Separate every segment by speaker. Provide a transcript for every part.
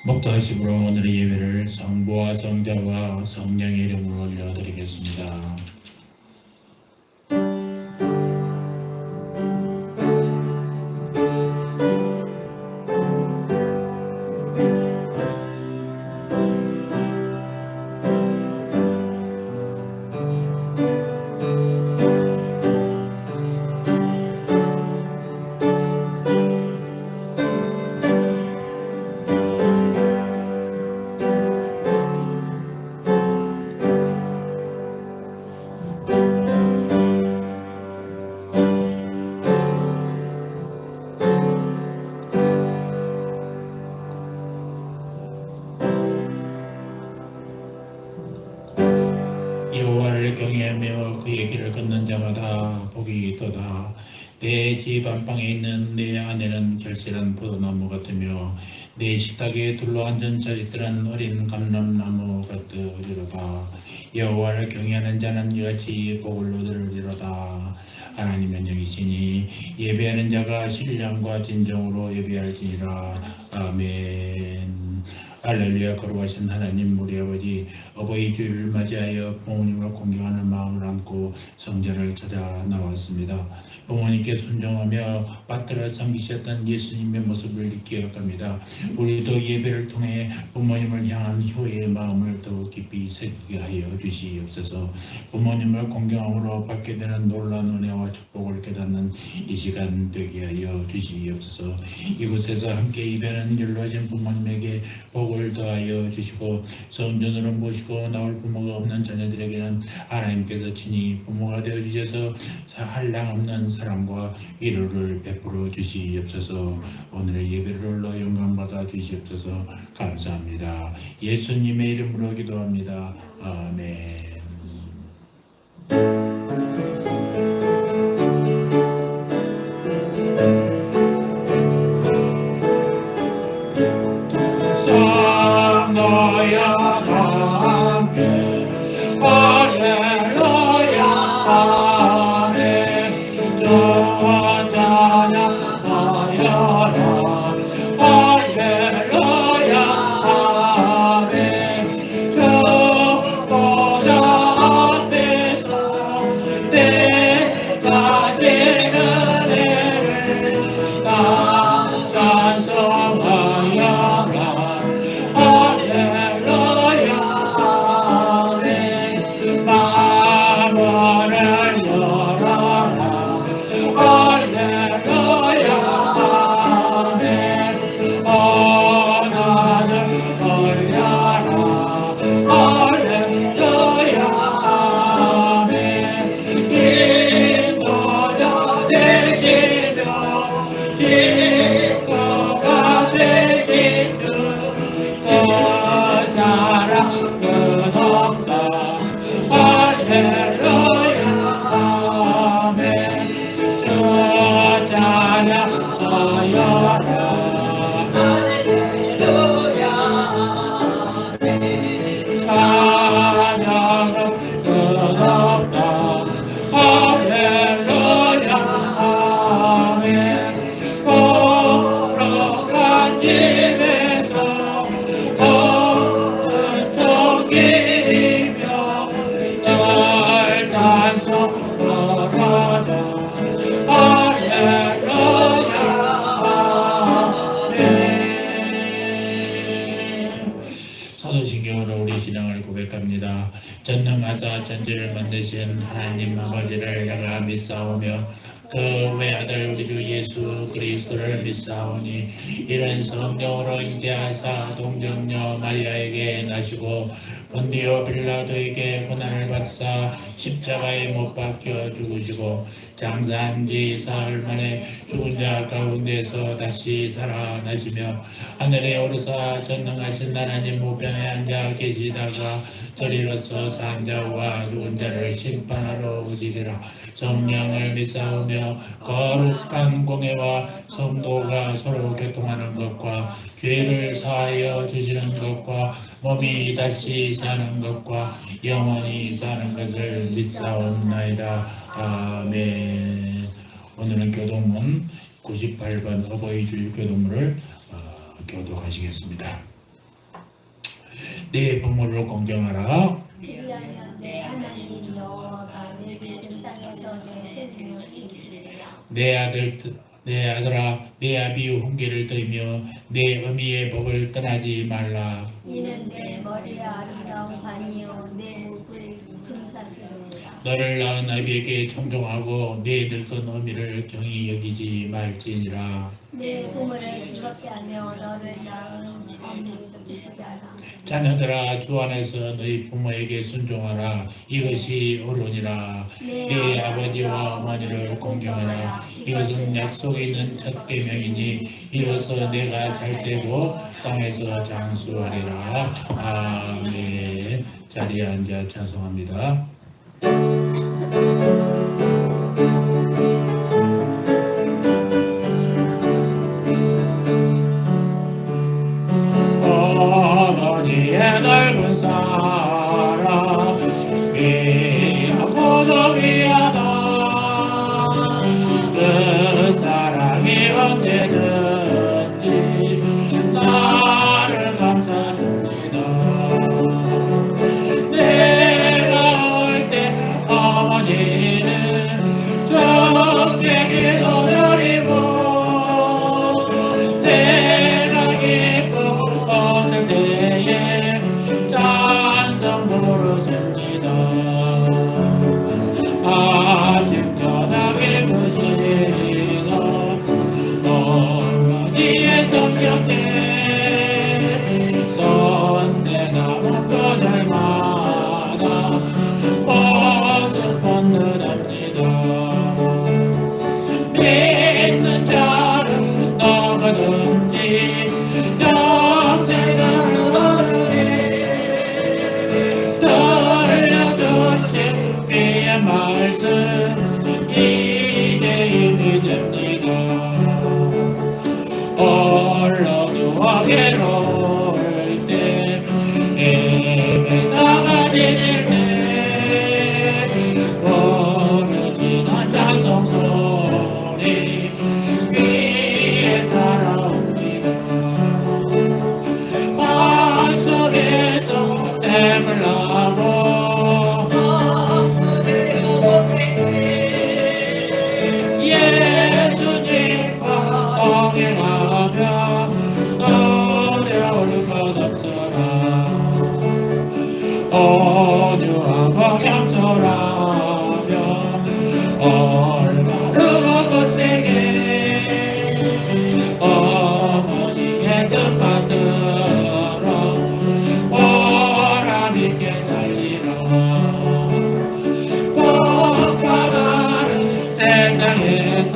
Speaker 1: 목도하심으로 오늘의 예배를 성부와 성자와 성령의 이름으로 올려드리겠습니다. 여호와를 경외하며 그의 길을 걷는 자마다 복이 있도다. 내 집 안방에 있는 내 아내는 결실한 포도나무 같으며 내 식탁에 둘러앉은 자식들은 어린 감람나무 같으리로다. 여호와를 경외하는 자는 이같이 복을 얻으리로다. 하나님은 영이시니 예배하는 자가 신령과 진정으로 예배할지니라. 아멘. 할렐루야. 거룩하신 하나님, 우리 아버지, 어버이 주일을 맞이하여 부모님을 공경하는 마음을 안고 성전을 찾아 나왔습니다. 부모님께 순종하며 받들어 섬기셨던 예수님의 모습을 기억합니다. 우리도 예배를 통해 부모님을 향한 효의 마음을 더욱 깊이 새기게 하여 주시옵소서. 부모님을 공경함으로 받게 되는 놀라운 은혜와 축복을 깨닫는 이 시간 되게 하여 주시옵소서. 이곳에서 함께 예배하는 연로하신 부모님에게 복을 더하여 주시고 성전으로 모시고 나올 부모가 없는 자녀들에게는 하나님께서 친히 부모가 되어 주셔서 한량 없는 사랑과 위로를 베풀어 주시옵소서. 오늘의 예배를 올라 영광 받아 주시옵소서. 감사합니다. 예수님의 이름으로 기도합니다. 아멘. 너야 함께 할렐루야 아멘. 전자야 하여라 할렐루야 아멘. 저 보좌 앞에서 내가 지는 은혜를 다 찬송하여라. 할렐루야 아멘. 마음을 열어라. 할렐루야 아멘. 언어는 올려라. 할렐루야 아멘. 인도자 되시며 기꺼가 되신 주 그 사랑 끝없다. 할렐루야 아멘. 저자야 하여라. 할렐루야 아멘. 찬양은 끝없다. 할렐루야 아멘. 거룩한 집에서 길이며 널 찬송하라. 할렐루야 아멘. 사도신경으로 우리 신앙을 고백합니다. 전능하사 천지를 만드신 하나님 아버지를 내가 믿사오며 그 외아들 우리 주 예수 그리스도를 믿사오니 이런 성령으로 잉태하사 동정녀 마리아에게 나시고 본디오 빌라도에게 고난을 받사 십자가에 못 박혀 죽으시고 장사한 지 사흘 만에 죽은 자 가운데서 다시 살아나시며 하늘에 오르사 전능하신 하나님 우편에 앉아 계시다가 저리로서 산 자와 죽은 자를 심판하러 오시리라. 성령을 믿사오며 거룩한 공예와 성도가 서로 교통하는 것과 죄를 사하여 주시는 것과 몸이 다시 사는 것과 영원히 사는 것을 믿사옵나이다. 아멘. 오늘은 교도문 98번 어버이 주일 교도문을 교독하시겠습니다. 내 부모를 공경하라.
Speaker 2: 그리하면 내 하나님 여호와가 내게 준 땅에서 내 생명을 이루리라.
Speaker 1: 내 아들아, 내 아비의 훈계를 들으며 내 어미의 복을 떠나지 말라.
Speaker 2: 이는 내 머리의 아름다운 관이요 내 목의 금사슬이라.
Speaker 1: 너를 낳은 아비에게 청종하고 내 늙은 어미를 경히 여기지 말지니라.
Speaker 2: 내 부모를 즐겁게 하며 너를 낳은 어미도 기쁘게 하라.
Speaker 1: 자녀들아, 주 안에서 너희 부모에게 순종하라. 이것이 옳으니라. 내 아버지와 어머니를 공경하라. 이것은 약속에 있는 첫 계명이니 이로써 내가 잘되고 땅에서 장수하리라. 아멘. 자리에 앉아 찬송합니다. 어머니의 넓은 사랑 귀하고도 귀하다. 그 사랑이 언제든지 나를 감싸줍니다. 내가 올 때 어머니는 좋게 기도드리고 내가 기뻐 웃을 때에 찬송 부르십니다. 아침 저녁 읽으시는 어머니의 성경책 손대나무 그늘마다 버섯 번듯합니다. 믿는 자는 누구든지 영생을 얻으리. 들려주신 귀의 말씀 이제 힘이 됩니다. 홀로 누워 괴로울 때 예배다가 지낼 때 부르시는 찬송 소리 귀에 살아옵니다. 마음속에서 댐을 나고 예수님과 동행하며 어려울 것 없어라. 온유하고 겸손하며 올바르고 굳세게 어머니의 뜻 받들어 보람 있게 살리라. 복 받아는 세상에서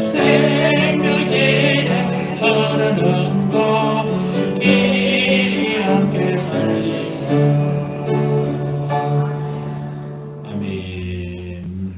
Speaker 1: 생명길에 흐르는 것 길이 함께 살리라. 아멘.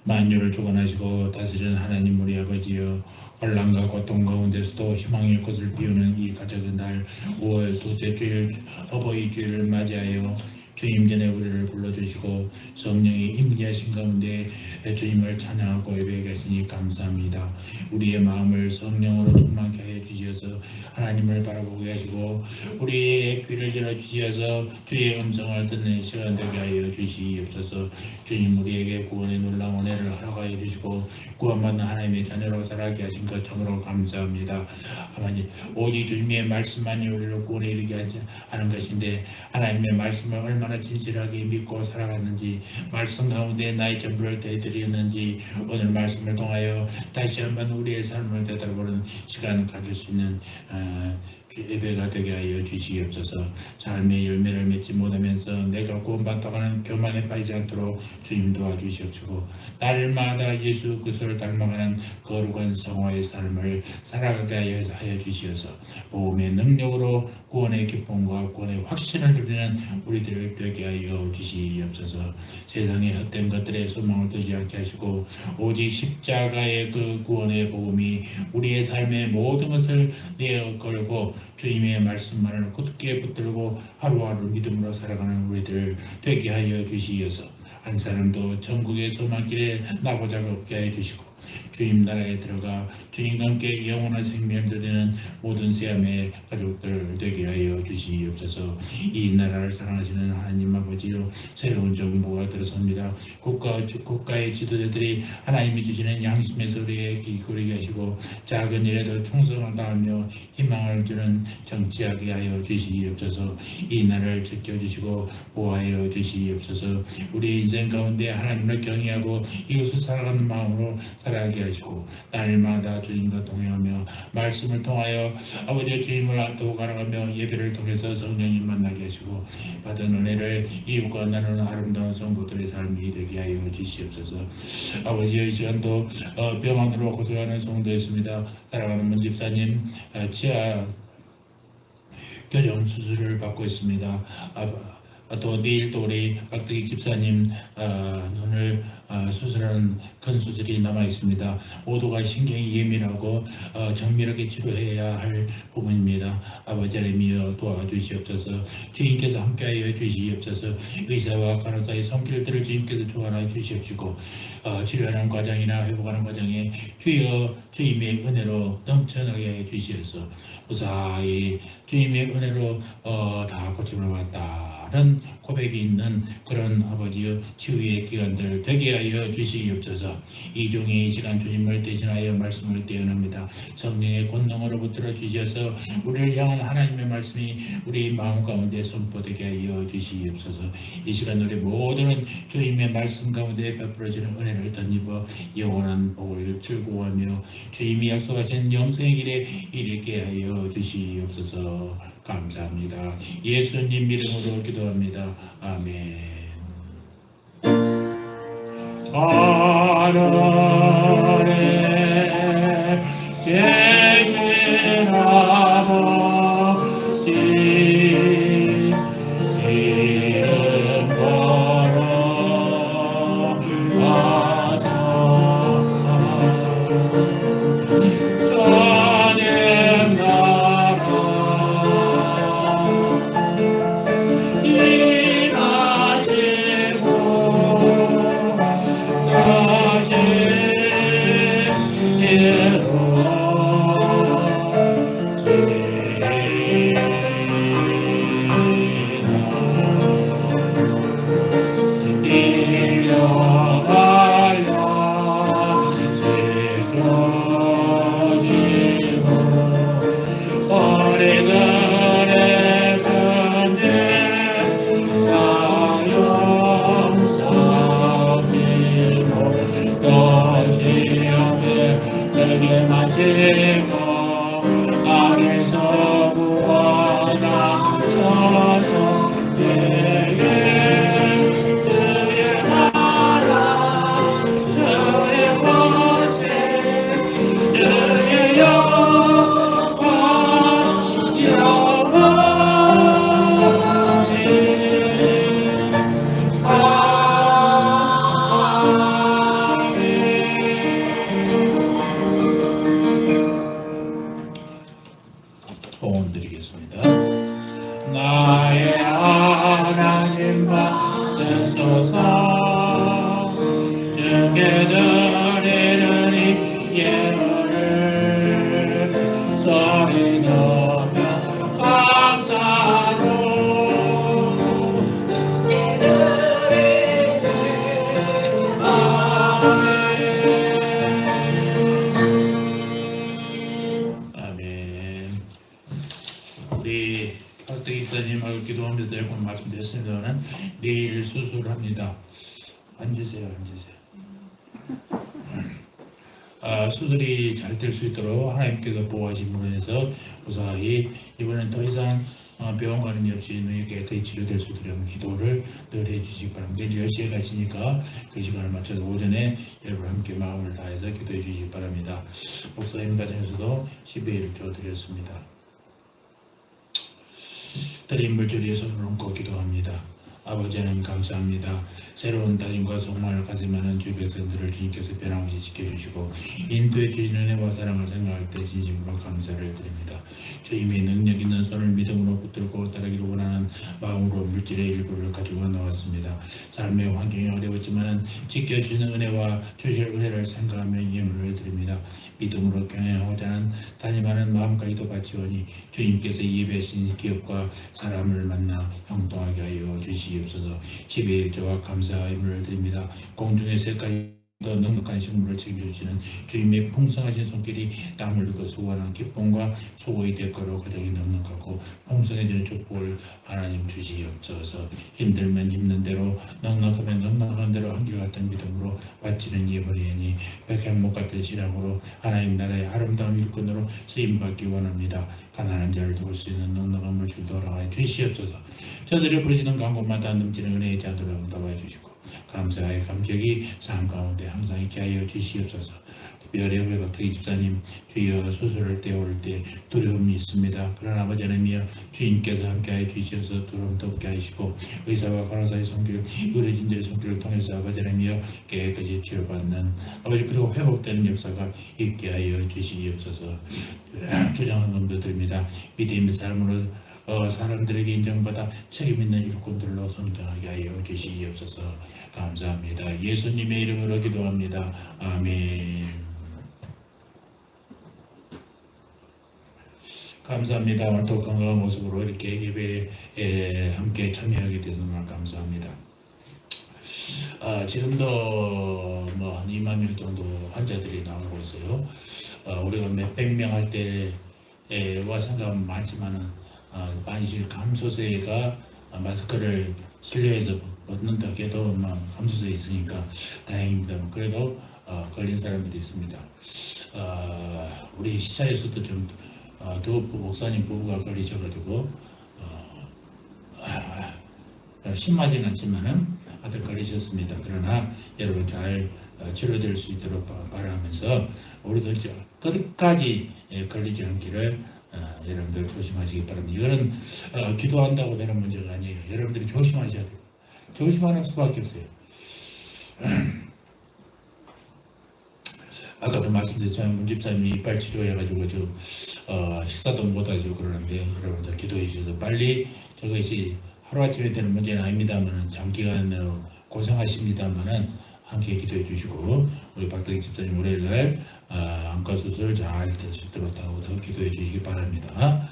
Speaker 1: 만유를 주관하시고 다스리는 하나님 우리 아버지여, 혼란과 고통 가운데서도 희망의 꽃을 피우는 이 가정의 날 5월 둘째 주일 어버이 주일을 맞이하여 주님 전에 우리를 불러주시고 성령이 임재하신 가운데 주님을 찬양하고 예배하시니 감사합니다. 우리의 마음을 성령으로 충만케 하여 주시어서 하나님을 바라보게 하시고 우리의 귀를 열어주시어서 주의 음성을 듣는 시간 되게 하여 주시옵소서. 주님 우리에게 구원의 놀라운 은혜를 허락하여 주시고 구원받는 하나님의 자녀로 살아가게 하신 것 참으로 감사합니다. 하나님 오직 주님의 말씀만이 우리를 구원에 이르게 하는 것인데 하나님의 말씀을 얼마나 진실하게 믿고 살아갔는지, 말씀 가운데 나의 전부를 대드리는지 오늘 말씀을 통하여 다시 한번 우리의 삶을 되돌아보는 시간을 가질 수 있는 예배가 되게 하여 주시옵소서. 삶의 열매를 맺지 못하면서 내가 구원받다고 하는 교만에 빠지지 않도록 주님 도와주시옵시고 날마다 예수 그리스도를 닮아가는 거룩한 성화의 삶을 살아가게 하여 주시어서 복음의 능력으로 구원의 기쁨과 구원의 확신을 누리는 우리들을 되게 하여 주시옵소서. 세상의 헛된 것들의 소망을 두지 않게 하시고 오직 십자가의 그 구원의 복음이 우리의 삶의 모든 것을 내어 걸고 주님의 말씀만을 굳게 붙들고 하루하루 믿음으로 살아가는 우리들 되게 하여 주시어서 한 사람도 천국의 소망길에 나고자 없게 해 주시고 주님 나라에 들어가 주님과 함께 영원한 생명을 누리는 모든 세암의 가족들 되게 하여 주시옵소서. 이 나라를 사랑하시는 하나님 아버지요, 새로운 정부가 들어섭니다. 국가의 지도자들이 하나님이 주시는 양심의 소리에 귀 기울이게 하시고 작은 일에도 충성을 다하며 희망을 주는 정치하게 하여 주시옵소서. 이 나라를 지켜주시고 보호하여 주시옵소서. 우리 인생 가운데 하나님을 경외하고 이웃을 사랑하는 마음으로 살아가게 하시고 날마다 주님과 동행하며 말씀을 통하여 아버지의 주님을 더욱 알아가며 예배를 통해서 성령님 만나게 하시고 받은 은혜를 이웃과 나누는 아름다운 성도들의 삶이 되게 하여 주시옵소서. 아버지의 이 시간도 병원으로 고생하는 성도였습니다. 사랑하는 문집사님 치아 교정 수술을 받고 있습니다. 또 내일 또 우리 박대기 집사님 눈을 수술하는 큰 수술이 남아 있습니다. 모두가 신경이 예민하고 정밀하게 치료해야 할 부분입니다. 아버지 하나님이여 도와주시옵소서. 주님께서 함께하여 주시옵소서. 의사와 간호사의 손길들을 주님께서 주관하여 주시옵시고 치료하는 과정이나 회복하는 과정에 주여 주님의 은혜로 넘쳐나게 해 주시옵소서. 무사히 주님의 은혜로 다 고침을 받았다는 고백이 있는 그런 아버지의 치유의 기간들 되게 하여 주시옵소서. 이종의 이 시간 주님을 대신하여 말씀을 대언합니다. 성령의 권능으로 붙들어 주셔서 우리를 향한 하나님의 말씀이 우리 마음 가운데 선포되게 하여 주시옵소서. 이 시간 우리 모두는 주님의 말씀 가운데 베풀어지는 은혜를 덧입어 영원한 복을 즐거워하며 주님이 약속하신 영생의 길에 이르게 하여 주시옵소서. 감사합니다. 예수님 이름으로 기도합니다. 아멘. 하늘에 계신 아버지 이름 걸어가사 주님 나라 아래서 구원하소서. 내게 주의 나라 주의 권세 주의 영광 영원히 드리겠습니다. 나의 하나님 받으소서. 주께 드리는 이 예물을 소리 높여 감사로 우리 박대기 집사님하고 기도하면서 몇 번 말씀드렸습니다만 내일 수술합니다. 앉으세요. 수술이 잘 될 수 있도록 하나님께서 보호하심으로 인해서 무사히 이번엔 더 이상 병원 가는 일 없이 눈이 깨끗이 치료될 수 있도록 기도를 늘 해주시기 바랍니다. 내일 10시에 가시니까 그 시간을 맞춰서 오전에 여러분 함께 마음을 다해서 기도해 주시기 바랍니다. 목사님 가정에서도 12일 드렸습니다. 드린 물줄에 손을 얹고 기도합니다. 아버지 하나님 감사합니다. 새로운 다짐과 소망을 가지면은 주 백성들을 주님께서 변함없이 지켜주시고 인도해 주시는 은혜와 사랑을 생각할 때 진심으로 감사를 드립니다. 주님의 능력 있는 손을 믿음으로 붙들고 따르기를 원하는 마음으로 물질의 일부를 가지고 나왔습니다. 삶의 환경이 어려웠지만은 지켜주시는 은혜와 주실 은혜를 생각하며 예물을 드립니다. 믿음으로 경영하고자 하는 다짐하는 마음까지도 바치오니 주님께서 예배하신 기업과 사람을 만나 형통하게 하여 주시옵소서. 12일 조각 감사의 예물을 드립니다. 공중의 새까지 더 넉넉한 식물을 챙겨주시는 주님의 풍성하신 손길이 땀을 흘리고 수고하는 기쁨과 수고의 대가로 가정이 넉넉하고 풍성해지는 축복을 하나님 주시옵소서. 힘들면 힘든 대로 넉넉하면 넉넉한 대로 한결같은 믿음으로 바치는 예물이니 백향목 같은 신앙으로 하나님 나라의 아름다운 일꾼으로 쓰임받기 원합니다. 가난한 자를 도울 수 있는 넉넉한 물줄 돌아가 주시옵소서. 저들이 부르짖는 간구마다 넘치는 은혜의 자들을 응답하여 주시고 감사의 감격이 삶 가운데 항상 있게 하여 주시옵소서. 특별히 우리 박태기 집사님 주여 수술을 때올 때 두려움이 있습니다. 그러나 아버지 하나님이여 주님께서 함께하여 주시어서 두려움도 없게 하시고 의사와 간호사의 손길 의료진들의 손길을 통해서 아버지 하나님이여 깨끗이 치료받는 아버지 그리고 회복되는 역사가 있게 하여 주시옵소서. 주장한 놈도 드립니다. 믿음의 삶으로 사람들에게 인정받아 책임 있는 일꾼들로 성장하게 하여 주시옵소서. 감사합니다. 예수님의 이름으로 기도합니다. 아멘. 감사합니다. 오늘도 건강한 모습으로 이렇게 예배에 함께 참여하게 돼서 정말 감사합니다. 지금도 뭐 한 2만 명 정도 환자들이 나오고 있어요. 우리가 몇백 명 할 때와 생각하면 많지만은 만실 감소세가 마스크를 실내에서 벗는다 해도 감소세 있으니까 다행입니다. 그래도 걸린 사람들이 있습니다. 우리 시차에서도 좀 두 목사님 부부가 걸리셔가지고 심하지는 않지만은 아들 걸리셨습니다. 그러나 여러분 잘 치료될 수 있도록 바라면서 우리도 끝까지 걸리지 않기를 여러분들 조심하시기 바랍니다. 이거는 기도한다고 되는 문제가 아니에요. 여러분들이 조심하셔야 돼요. 조심하는 수밖에 없어요. 아까도 말씀드렸지만 문집사님이 이빨 치료해가지고 식사도 못하시고 그러는데 여러분들 기도해 주셔서 빨리 저것이 하루아침에 되는 문제는 아닙니다만 장기간으로 고생하십니다만은 함께 기도해 주시고 우리 박대기 집사님 월요일날 안과 수술 잘 될 수 있도록 더 기도해 주시기 바랍니다.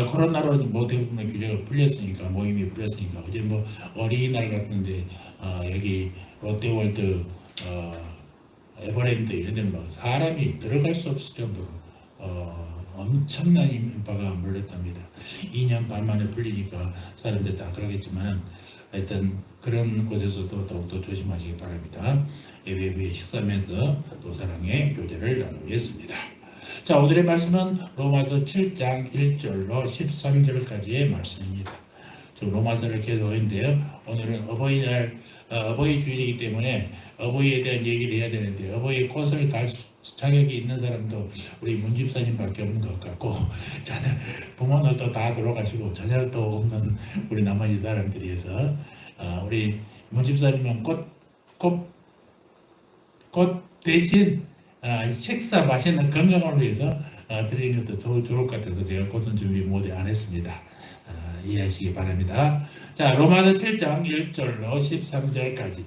Speaker 1: 코로나로 뭐 대부분의 규제가 풀렸으니까 모임이 풀렸으니까 어제 뭐 어린이날 같은데 여기 롯데월드 에버랜드 이런 데는 막 사람이 들어갈 수 없을 정도로 엄청난 인파가 몰렸답니다. 2년 반 만에 풀리니까 사람들 다 그러겠지만 하여튼 그런 곳에서도 더욱더 조심하시기 바랍니다. 예배 후에 식사하면서 또 사랑의 교제를 나누겠습니다. 자, 오늘의 말씀은 로마서 7장 1절로 13절까지의 말씀입니다. 로마서를 계속했는데요. 오늘은 어버이날, 어버이 주일이기 때문에 어버이에 대한 얘기를 해야 되는데 어버이 꽃을 달 자격이 있는 사람도 우리 문집사님밖에 없는 것 같고 부모들도 다 돌아가시고 자녀도 없는 우리 나머지 사람들이어서 우리 문집사님은 꽃 대신 식사 맛있는 건강을 위해서 드리는 것도 좋을 것 같아서 제가 꽃은 준비 모두 안 했습니다. 이해하시기 바랍니다. 자, 로마서 7장 1절로 13절까지.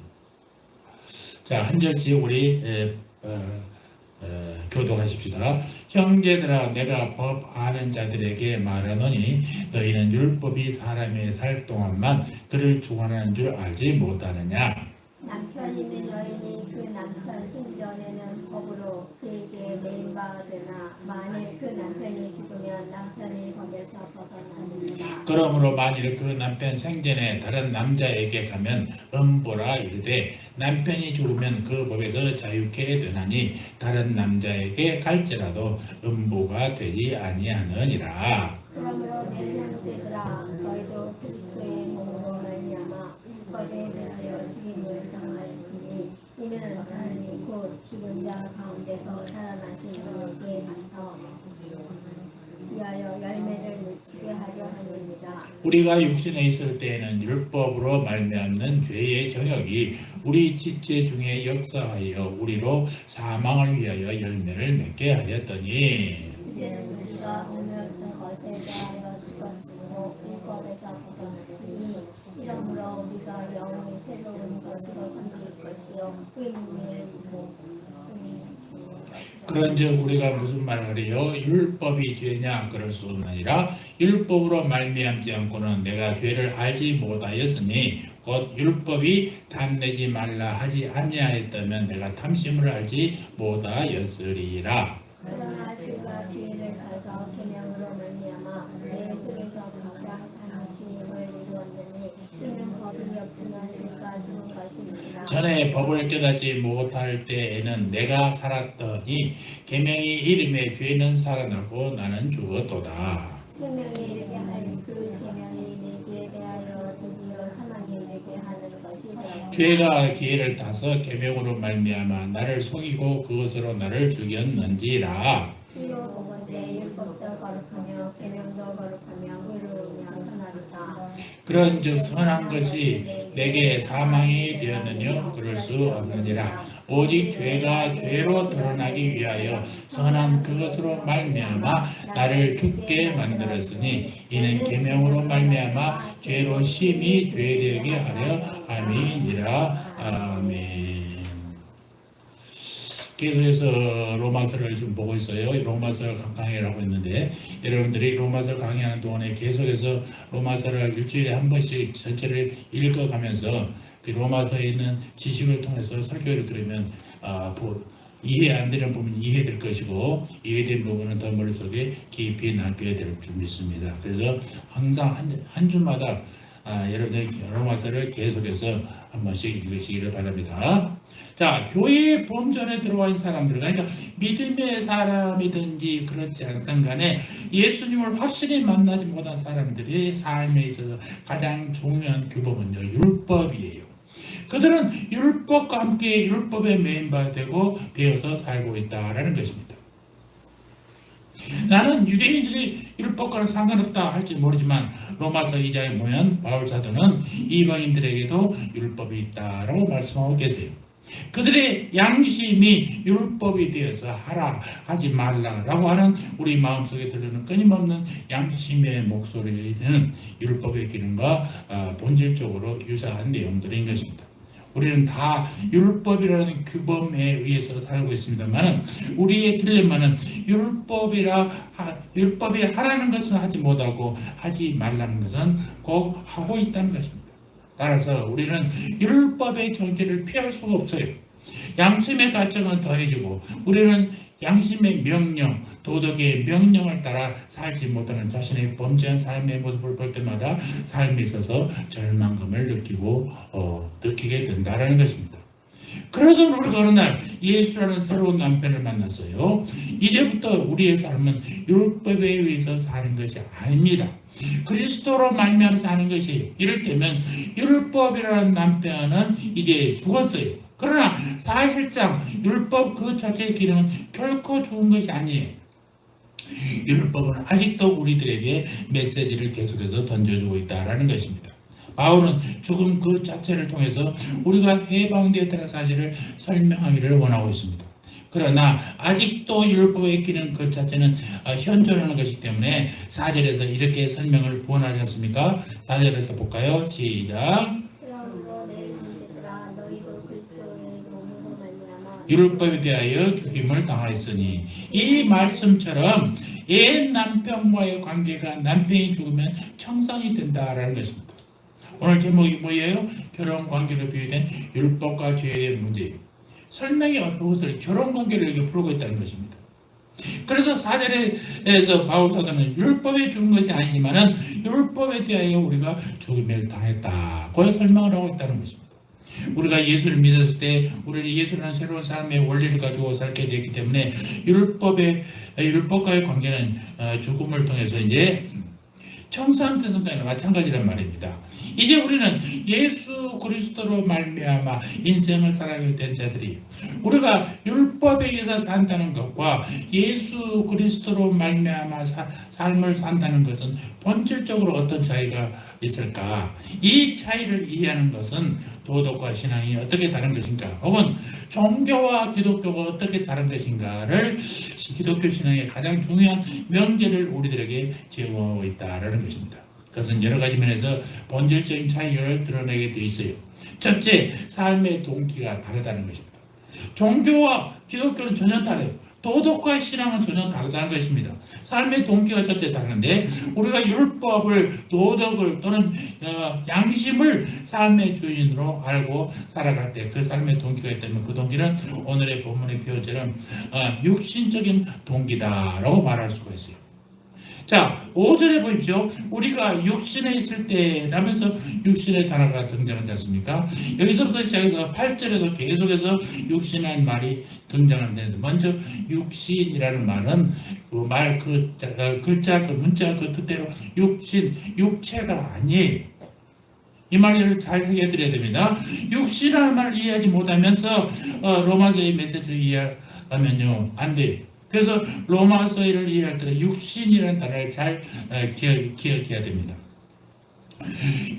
Speaker 1: 자, 한 절씩 우리 교독하십시다. 형제들아, 내가 법 아는 자들에게 말하노니 너희는 율법이 사람의 살 동안만 그를 주관하는 줄 알지 못하느냐.
Speaker 2: 남편 있는 여인이 그 남편 생전에는 법으로 그에게 매임받으나 만일 그 남편이 죽으면 남편이 법에서 벗어나느니라.
Speaker 1: 그러므로 만일 그 남편 생전에 다른 남자에게 가면 음보라 이르되 남편이 죽으면 그 법에서 자유케 되나니 다른 남자에게 갈지라도 음보가 되지 아니하느니라.
Speaker 2: 그러므로 내 형제들아, 너희도 그리스도의 몸으로 말미암아 법에 대하여 죽임을 당하였으니 이는 하나님이 곧 죽은 자 가운데서 살아나신 이에게 가서 위하여 열매를 맺히게 하려 함입니다.
Speaker 1: 우리가 육신에 있을 때에는 율법으로 말미암는 죄의 정욕이 우리 지체 중에 역사하여 우리로 사망을 위하여 열매를 맺게 하였더니
Speaker 2: 이제는 우리가 오늘던 것에 대하여 죽었으므로 율법에서 벗어났으니 이러므로 우리가 영원히 새로운 것으로 섬길 것이요 의인의 목숨이
Speaker 1: 그런즉 우리가 무슨 말을 해요? 율법이 죄냐? 그럴 수는 아니라 율법으로 말미암지 않고는 내가 죄를 알지 못하였으니 곧 율법이 탐내지 말라 하지 아니하였다면 내가 탐심을 알지 못하였으리라.
Speaker 2: 그러나 주가 기회를 가서 계명으로 말미암아 내 속에서 각각 하나님을 이루었느니 이는 법이 없으면 주가 죽은 것입니다.
Speaker 1: 전에 법을 깨닫지 못할 때에는 내가 살았더니 계명이 이름에 죄는 살아나고 나는 죽었도다.
Speaker 2: 생명에 이르게 할 그 계명이 내게 대하여 드디어 사망에 이르게 하는 것이다.
Speaker 1: 죄가 기회를 타서 계명으로 말미암아 나를 속이고 그것으로 나를 죽였는지라.
Speaker 2: 이로 보건대 율법도 거룩하며 계명도 거룩하며 의로우며 선하리다.
Speaker 1: 그런즉 선한 것이 내게 사망이 되었느냐? 그럴 수 없느니라. 오직 죄가 죄로 드러나기 위하여 선한 그것으로 말미암아 나를 죽게 만들었으니 이는 계명으로 말미암아 죄로 심히 죄되게 하려 함이니라. 아멘. 계속해서 로마서를 지금 보고 있어요. 로마서 강의라고 했는데 여러분들이 로마서 강의하는 동안에 계속해서 로마서를 일주일에 한 번씩 전체를 읽어가면서 그 로마서에 있는 지식을 통해서 설교를 들으면 이해 안 되는 부분은 이해될 것이고 이해된 부분은 더 머릿속에 깊이 남게 될 줄 믿습니다. 그래서 항상 한 주마다 여러분들 로마서를 계속해서 한 번씩 읽으시기를 바랍니다. 자, 교회의 본전에 들어와 있는 사람들, 그러니까 믿음의 사람이든지 그렇지 않든 간에 예수님을 확실히 만나지 못한 사람들의 삶에 있어서 가장 중요한 규범은요, 율법이에요. 그들은 율법과 함께 율법에 매인바 되어서 살고 있다라는 것입니다. 나는 유대인들이 율법과는 상관없다 할지 모르지만 로마서 2장에 보면 바울 사도는 이방인들에게도 율법이 있다라고 말씀하고 계세요. 그들의 양심이 율법이 되어서 하라 하지 말라라고 하는 우리 마음속에 들리는 끊임없는 양심의 목소리는 율법의 기능과 본질적으로 유사한 내용들인 것입니다. 우리는 다 율법이라는 규범에 의해서 살고 있습니다만 우리의 딜레마는 율법이 하라는 것은 하지 못하고 하지 말라는 것은 꼭 하고 있다는 것입니다. 따라서 우리는 율법의 경계를 피할 수가 없어요. 양심의 가책은 더해지고 우리는 양심의 명령, 도덕의 명령을 따라 살지 못하는 자신의 범죄한 삶의 모습을 볼 때마다 삶에 있어서 절망감을 느끼게 된다는 것입니다. 그러던 우리가 어느 날 예수라는 새로운 남편을 만났어요. 이제부터 우리의 삶은 율법에 의해서 사는 것이 아닙니다. 그리스도로 말미암아 사는 것이에요. 이럴 때면 율법이라는 남편은 이제 죽었어요. 그러나 사실상 율법 그 자체의 기능은 결코 죽은 것이 아니에요. 율법은 아직도 우리들에게 메시지를 계속해서 던져주고 있다는 것입니다. 바울은 죽음 그 자체를 통해서 우리가 해방되었다는 사실을 설명하기를 원하고 있습니다. 그러나 아직도 율법의 기능 그 자체는 현존하는 것이기 때문에 4절에서 이렇게 설명을 구원하지 않습니까? 4절에서 볼까요? 시작.
Speaker 2: 그러므로 내 형제들아 너희도 그리스도의 몸으로 말미암아
Speaker 1: 율법에 대하여 죽임을 당하였으니 이 말씀처럼 옛 남편과의 관계가 남편이 죽으면 청산이 된다라는 것입니다. 오늘 제목이 뭐예요? 결혼 관계로 비유된 율법과 죄에 대한 문제예요. 설명이 어려워서 결혼 관계를 이렇게 풀고 있다는 것입니다. 그래서 4절에서 바울 사도는 율법에 죽은 것이 아니지만은 율법에 대하여 우리가 죽임을 당했다고 설명을 하고 있다는 것입니다. 우리가 예수를 믿었을 때 우리는 예수라는 새로운 삶의 원리를 가지고 살게 되기 때문에 율법과의 관계는 죽음을 통해서 이제 청산되는 것과 마찬가지란 말입니다. 이제 우리는 예수 그리스도로 말미암아 인생을 살아가게 된 자들이 우리가 율법 율법에 의해서 산다는 것과 예수 그리스도로 말미암아 삶을 산다는 것은 본질적으로 어떤 차이가 있을까? 이 차이를 이해하는 것은 도덕과 신앙이 어떻게 다른 것인가, 혹은 종교와 기독교가 어떻게 다른 것인가를 기독교 신앙의 가장 중요한 명제를 우리들에게 제공하고 있다는 것입니다. 그것은 여러 가지 면에서 본질적인 차이를 드러내게 돼 있어요. 첫째, 삶의 동기가 다르다는 것입니다. 종교와 기독교는 전혀 달라요. 도덕과 신앙은 전혀 다르다는 것입니다. 삶의 동기가 첫째 다른데, 우리가 율법을, 도덕을 또는 양심을 삶의 주인으로 알고 살아갈 때 그 삶의 동기가 있다면 그 동기는 오늘의 본문의 표현처럼 육신적인 동기다라고 말할 수가 있어요. 자, 5절에 보십시오. 우리가 육신에 있을 때 라면서 육신의 단어가 등장하지 않습니까? 여기서부터 시작해서 8절에도 계속해서 육신이라는 말이 등장하는데, 먼저 육신이라는 말은 글자, 문자 그 뜻대로 육신, 육체가 아니에요. 이 말을 잘 새겨드려야 됩니다. 육신이라는 말을 이해하지 못하면서 로마서의 메시지를 이해하면요, 안 돼요. 그래서 로마서를 이해할 때는 육신이라는 단어를 잘 기억해야 됩니다.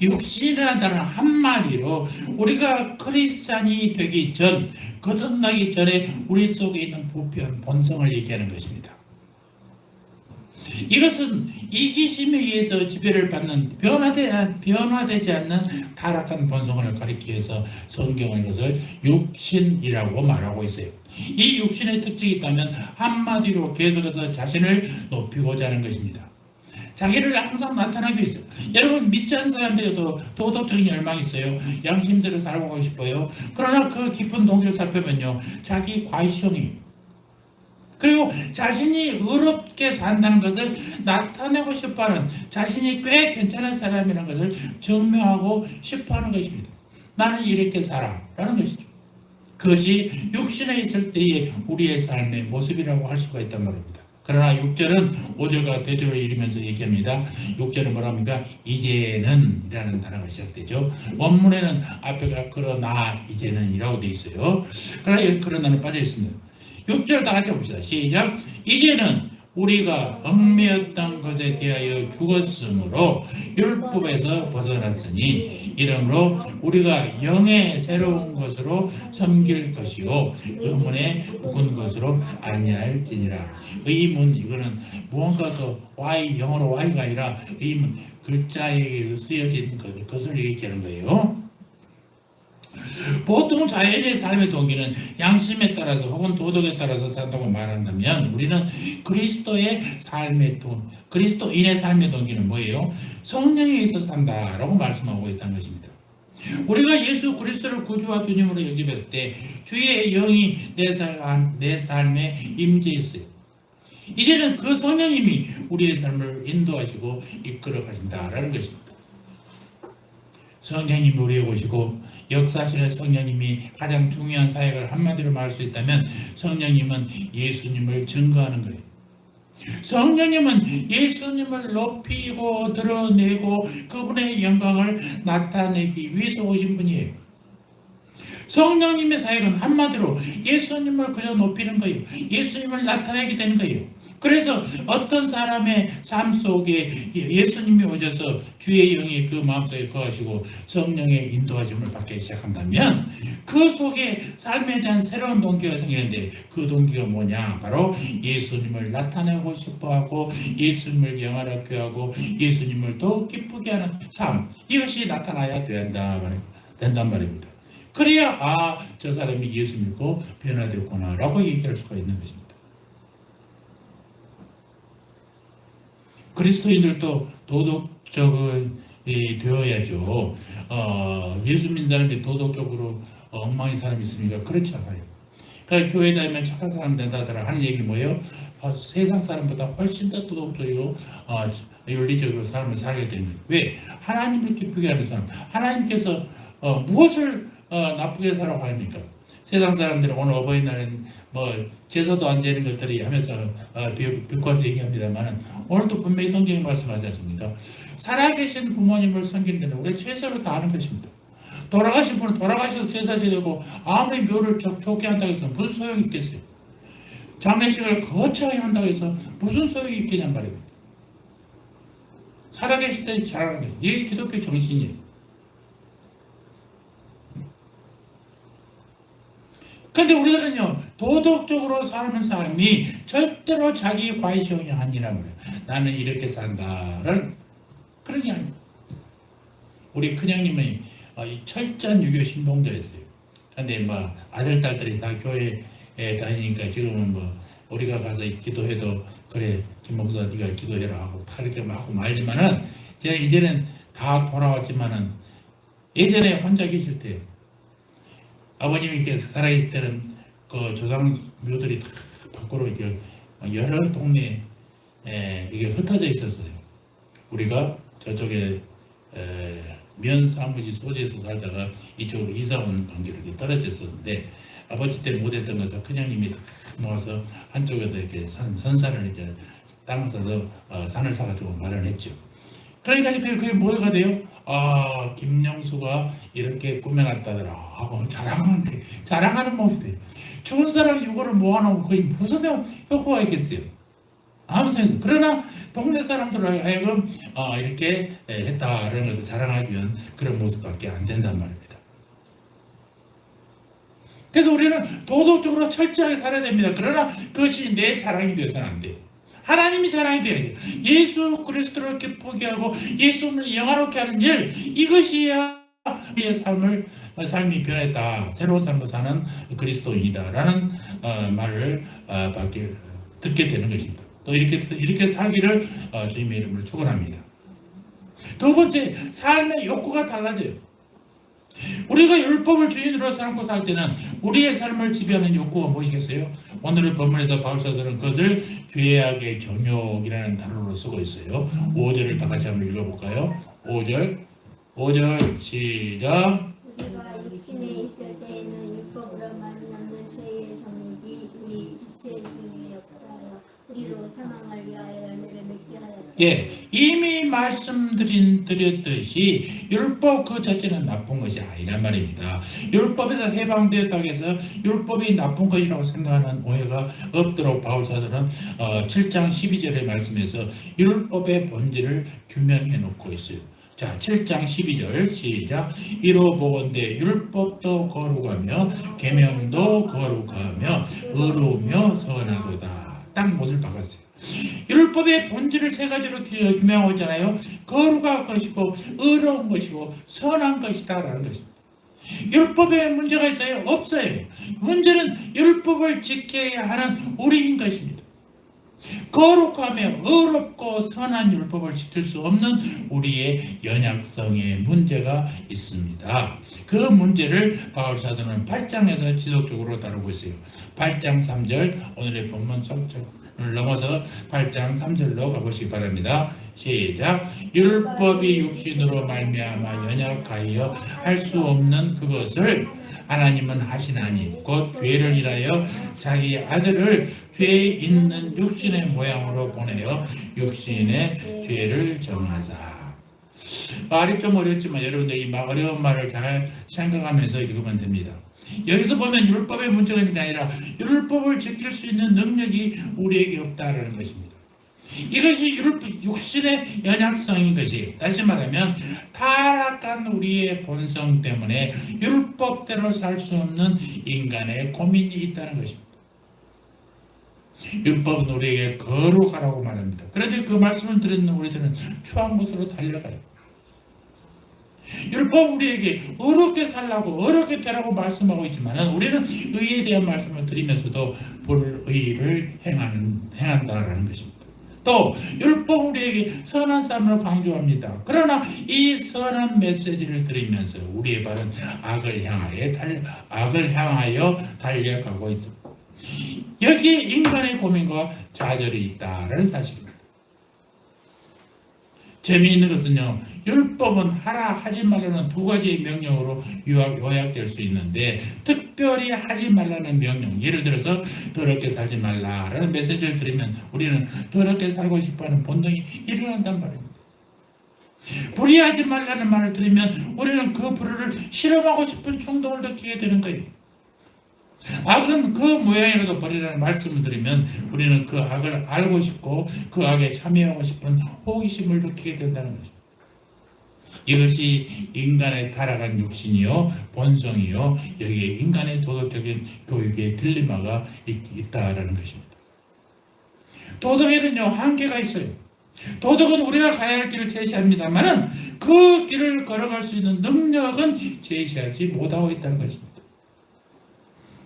Speaker 1: 육신이라는 단어는 한마디로 우리가 크리스찬이 되기 전, 거듭나기 전에 우리 속에 있는 부패한 본성을 얘기하는 것입니다. 이것은 이기심에 의해서 지배를 받는 변화되지 않는 타락한 본성을 가리키기 위해서 성경은 이것을 육신이라고 말하고 있어요. 이 육신의 특징이 있다면 한마디로 계속해서 자신을 높이고자 하는 것입니다. 자기를 항상 나타나기 위해서. 여러분, 믿지 않는 사람들에도 도덕적인 열망이 있어요. 양심대로 살고 가고 싶어요. 그러나 그 깊은 동기를 살펴보면요, 자기 과시형이에요. 그리고 자신이 의롭게 산다는 것을 나타내고 싶어하는, 자신이 꽤 괜찮은 사람이라는 것을 증명하고 싶어하는 것입니다. 나는 이렇게 살아 라는 것이죠. 그것이 육신에 있을 때의 우리의 삶의 모습이라고 할 수가 있단 말입니다. 그러나 6절은 5절과 대절을 이루면서 얘기합니다. 6절은 뭐라 합니까? 이제는 이라는 단어가 시작되죠. 원문에는 앞에가 그러나 이제는 이라고 되어 있어요. 그러나 그러나는 빠져 있습니다. 6절 다 같이 봅시다. 시작. 이제는 우리가 얽매였던 것에 대하여 죽었으므로 율법에서 벗어났으니 이러므로 우리가 영의 새로운 것으로 섬길 것이요 의문에 묵은 것으로 아니할지니라. 의문, 이거는 무언가 더 영어로 Y가 아니라 의문, 글자에 쓰여진 것을 얘기하는 거예요. 보통 자연의 삶의 동기는 양심에 따라서 혹은 도덕에 따라서 산다고 말한다면, 우리는 그리스도인의 삶의 동기는 뭐예요? 성령에 의해서 산다라고 말씀하고 있다는 것입니다. 우리가 예수 그리스도를 구주와 주님으로 영접했을 때 주의 영이 내 삶에 임재했어요. 이제는 그 성령님이 우리의 삶을 인도하시고 이끌어 가신다라는 것입니다. 성령님이 우리에 오시고 역사하시는 성령님이 가장 중요한 사역을 한마디로 말할 수 있다면, 성령님은 예수님을 증거하는 거예요. 성령님은 예수님을 높이고 드러내고 그분의 영광을 나타내기 위해서 오신 분이에요. 성령님의 사역은 한마디로 예수님을 그저 높이는 거예요. 예수님을 나타내게 되는 거예요. 그래서 어떤 사람의 삶 속에 예수님이 오셔서 주의 영이 그 마음속에 거하시고 성령의 인도하심을 받기 시작한다면 그 속에 삶에 대한 새로운 동기가 생기는데, 그 동기가 뭐냐? 바로 예수님을 나타내고 싶어하고 예수님을 영화롭게 하고 예수님을 더욱 기쁘게 하는 삶, 이것이 나타나야 된단 말입니다. 그래야 저 사람이 예수 믿고 변화되었구나 라고 얘기할 수가 있는 것입니다. 그리스도인들도 도덕적이 되어야죠. 예수 믿는 사람이 도덕적으로 엉망인 사람이 있습니까? 그렇지 않아요. 그러니까 교회 다니면 착한 사람 된다더라 하는 얘기는 뭐예요? 세상 사람보다 훨씬 더 도덕적이고 윤리적으로 삶을 살게 되는 거예요. 왜? 하나님을 기쁘게 하는 사람. 하나님께서 무엇을 나쁘게 살라고 합니까? 세상 사람들은 오늘 어버이날은 제사도 안 되는 것들이 하면서 비꼬아서 얘기합니다만, 오늘도 분명히 성경이 말씀하지 않습니까? 살아계신 부모님을 섬기는 우리 최선을 다하는 것입니다. 돌아가신 분은 돌아가셔서 제사 지내고 아무리 묘를 좋게 한다고 해서 무슨 소용이 있겠어요? 장례식을 거창하게 한다고 해서 무슨 소용이 있겠냔 말입니다. 살아계실 때 잘하는 거예요. 이게 기독교 정신이에요. 근데 우리들은요, 도덕적으로 사는 사람이 절대로 자기 과시용이 아니란 말이에요. 나는 이렇게 산다라는 그런 게 아니에요. 우리 큰형님은 철저한 유교 신봉자였어요. 근데 뭐 아들, 딸들이 다 교회에 다니니까 지금은 뭐 우리가 가서 기도해도 그래 김 목사 네가 기도해라 하고 다 이렇게 막 하고 말지만은 이제는 다 돌아왔지만은 예전에 혼자 계실 때 아버님이 이렇게 살아계실 때는 그 조상 묘들이 다 밖으로 이렇게 여러 동네에 이게 흩어져 있었어요. 우리가 저쪽에 면 사무실 소재에서 살다가 이쪽으로 이사 온 관계로 이렇게 떨어졌었는데 아버지 때 못했던 것을 큰형님이 다 모아서 한쪽에다 이렇게 선산을 이제 땅을 사서 산을 사가지고 마련했죠. 그러니까 그게 뭐가 돼요? 아, 김영수가 이렇게 꾸며놨다더라 하고 자랑하는 모습이 돼요. 죽은 사람 유고를 모아놓고 거의 무슨 효과가 있겠어요? 아무 생각. 그러나 동네 사람들로 하여금 이렇게 했다라는 것을 자랑하기 위한 그런 모습밖에 안 된단 말입니다. 그래서 우리는 도덕적으로 철저하게 살아야 됩니다. 그러나 그것이 내 자랑이 되어서는 안 돼요. 하나님이 자랑이 되어야 돼요. 예수 그리스도를 기쁘게 하고 예수를 영화롭게 하는 일, 이것이야 우리의 삶이 변했다. 새로운 삶을 사는 그리스도인이다라는 말을 듣게 되는 것입니다. 또 이렇게 살기를 주님의 이름으로 축원합니다. 두 번째, 삶의 욕구가 달라져요. 우리가 율법을 주인으로 삼고 살 때는 우리의 삶을 지배하는 욕구가 무엇이겠어요? 오늘의 본문에서 바울사도는 그것을 죄악의 정욕이라는 단어로 쓰고 있어요. 5절을 다 같이 한번 읽어볼까요? 5절 시작.
Speaker 2: 우리가 육신에 있을 때에는 율법으로 말미암는 죄의 정욕이 우리 지체 중에 역사하여 우리로 사망을 위하여 열매를 맺게 하였다.
Speaker 1: 예, 이미 말씀드렸듯이 율법 그 자체는 나쁜 것이 아니란 말입니다. 율법에서 해방되었다고 해서 율법이 나쁜 것이라고 생각하는 오해가 없도록 바울사도는 7장 12절의 말씀에서 율법의 본질을 규명해 놓고 있어요. 자, 7장 12절 시작. 이로 보건대 율법도 거룩하며 계명도 거룩하며 의로우며 선하도다. 딱 못을 박았어요. 율법의 본질을 세 가지로 규명하고 있잖아요. 거룩한 것이고 의로운 것이고 선한 것이다 라는 것입니다. 율법에 문제가 있어요? 없어요. 문제는 율법을 지켜야 하는 우리인 것입니다. 거룩하며 의롭고 선한 율법을 지킬 수 없는 우리의 연약성에 문제가 있습니다. 그 문제를 바울사도는 8장에서 지속적으로 다루고 있어요. 8장 3절 오늘의 본문 성적을 넘어서 8장 3절로 가보시기 바랍니다. 시작. 율법이 육신으로 말미암아 연약하여 할 수 없는 그것을 하나님은 하시나니 곧 죄를 인하여 자기 아들을 죄 있는 육신의 모양으로 보내어 육신의 죄를 정하사. 말이 좀 어렵지만 여러분들 이 어려운 말을 잘 생각하면서 읽으면 됩니다. 여기서 보면 율법의 문제가 있는 게 아니라 율법을 지킬 수 있는 능력이 우리에게 없다라는 것입니다. 이것이 육신의 연약성인 것이, 다시 말하면 타락한 우리의 본성 때문에 율법대로 살 수 없는 인간의 고민이 있다는 것입니다. 율법은 우리에게 거룩하라고 말합니다. 그런데 그 말씀을 들은 우리들은 추한 곳으로 달려가요. 율법은 우리에게 어렵게 살라고 어렵게 되라고 말씀하고 있지만 우리는 의에 대한 말씀을 드리면서도 불의를 행한다라는 것입니다. 또 율법은 우리에게 선한 삶을 강조합니다. 그러나 이 선한 메시지를 들으면서 우리의 발은 악을 향하여 달려가고 있습니다. 여기에 인간의 고민과 좌절이 있다라는 사실입니다. 재미있는 것은요, 율법은 하라 하지 말라는 두 가지의 명령으로 요약될 수 있는데 특별히 하지 말라는 명령, 예를 들어서 더럽게 살지 말라라는 메시지를 들으면 우리는 더럽게 살고 싶어하는 본능이 일어난단 말입니다. 불의하지 말라는 말을 들으면 우리는 그 불의를 실험하고 싶은 충동을 느끼게 되는 거예요. 악은 그 모양이라도 버리라는 말씀을 드리면 우리는 그 악을 알고 싶고 그 악에 참여하고 싶은 호기심을 느끼게 된다는 것입니다. 이것이 인간의 타락한 육신이요 본성이요 여기에 인간의 도덕적인 교육의 딜레마가 있다라는 것입니다. 도덕에는요 한계가 있어요. 도덕은 우리가 가야 할 길을 제시합니다만은 그 길을 걸어갈 수 있는 능력은 제시하지 못하고 있다는 것입니다.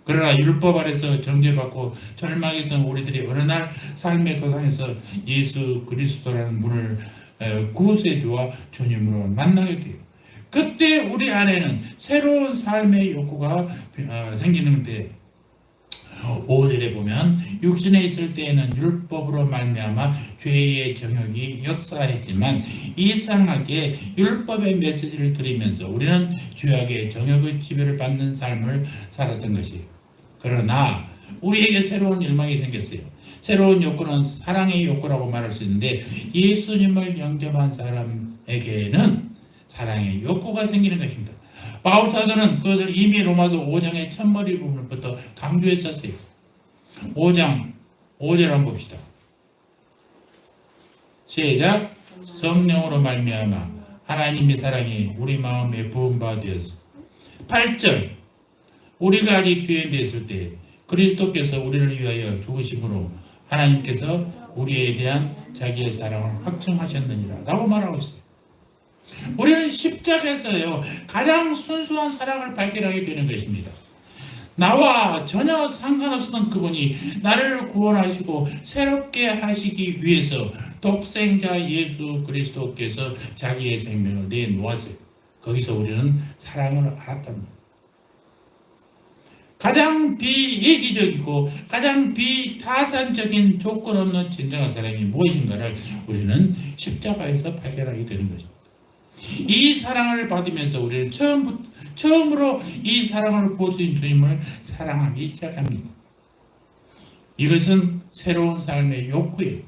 Speaker 1: 그러나 율법 아래서 정죄받고 절망했던 우리들이 어느 날 삶의 도상에서 예수 그리스도라는 분을 구세주와 주님으로 만나게 돼요. 그때 우리 안에는 새로운 삶의 욕구가 생기는데 5절에 보면 육신에 있을 때에는 율법으로 말미암아 죄의 정욕이 역사했지만 이상하게 율법의 메시지를 들으면서 우리는 죄악의 정욕의 지배를 받는 삶을 살았던 것이에요. 그러나 우리에게 새로운 열망이 생겼어요. 새로운 욕구는 사랑의 욕구라고 말할 수 있는데 예수님을 영접한 사람에게는 사랑의 욕구가 생기는 것입니다. 바울 사도는 그것을 이미 로마서 5장의 첫머리 부분부터 강조했었어요. 5장 5절 한번 봅시다. 시작. 성령으로 말미암아 하나님의 사랑이 우리 마음에 부은 바 되었어. 8절. 우리가 아직 죄인 되었을 때 그리스도께서 우리를 위하여 죽으심으로 하나님께서 우리에 대한 자기의 사랑을 확증하셨느니라 라고 말하고 있어요. 우리는 십자가에서요 가장 순수한 사랑을 발견하게 되는 것입니다. 나와 전혀 상관없었던 그분이 나를 구원하시고 새롭게 하시기 위해서 독생자 예수 그리스도께서 자기의 생명을 내놓았어요. 거기서 우리는 사랑을 알았답니다. 가장 비이기적이고 가장 비타산적인 조건 없는 진정한 사랑이 무엇인가를 우리는 십자가에서 발견하게 되는 것입니다. 이 사랑을 받으면서 우리는 처음으로 이 사랑을 보여주신 주님을 사랑하기 시작합니다. 이것은 새로운 삶의 욕구예요.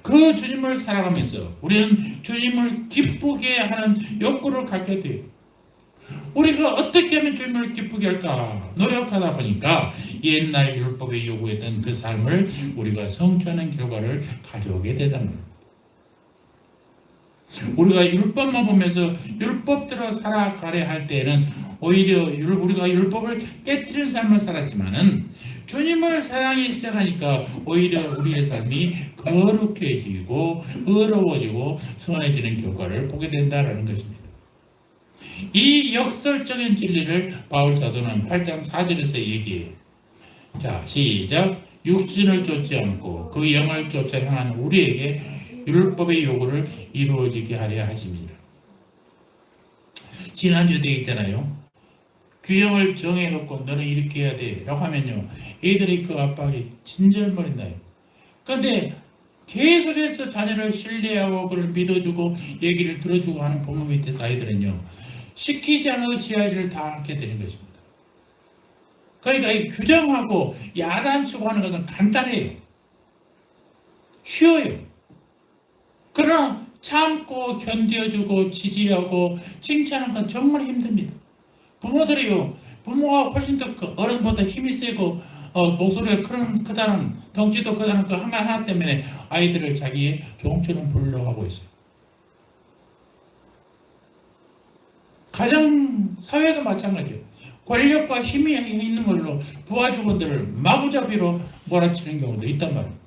Speaker 1: 그 주님을 사랑하면서 우리는 주님을 기쁘게 하는 욕구를 갖게 돼요. 우리가 어떻게 하면 주님을 기쁘게 할까 노력하다 보니까 옛날 율법에 요구했던 그 삶을 우리가 성취하는 결과를 가져오게 되답니다. 우리가 율법만 보면서 율법대로 살아가려 할 때는 오히려 우리가 율법을 깨뜨리는 삶을 살았지만은 주님을 사랑하기 시작하니까 오히려 우리의 삶이 거룩해지고 의로워지고 선해지는 결과를 보게 된다는 것입니다. 이 역설적인 진리를 바울 사도는 8장 4절에서 얘기해요. 자, 시작. 육신을 쫓지 않고 그 영을 쫓아 향하는 우리에게 율법의 요구를 이루어지게 하려 하십니다. 지난주에 있잖아요. 규정을 정해놓고 너는 이렇게 해야 돼 라고 하면요 애들이 그 압박이 진절머리 나요. 그런데 계속해서 자녀를 신뢰하고 그를 믿어주고 얘기를 들어주고 하는 부모 밑에서 아이들은요 시키지 않아도 지 아이를 다 하게 되는 것입니다. 그러니까 이 규정하고 야단치고 하는 것은 간단해요. 쉬워요. 그러나 참고 견뎌주고 지지하고 칭찬하는 건 정말 힘듭니다. 부모들이요 부모가 훨씬 더 어른보다 힘이 세고 목소리가 크다는 덩치도 크다는 그 하나 때문에 아이들을 자기의 종처럼 부르려고 하고 있어요. 가정 사회도 마찬가지예요. 권력과 힘이 있는 걸로 부하 직원들을 마구잡이로 몰아치는 경우도 있단 말입니다.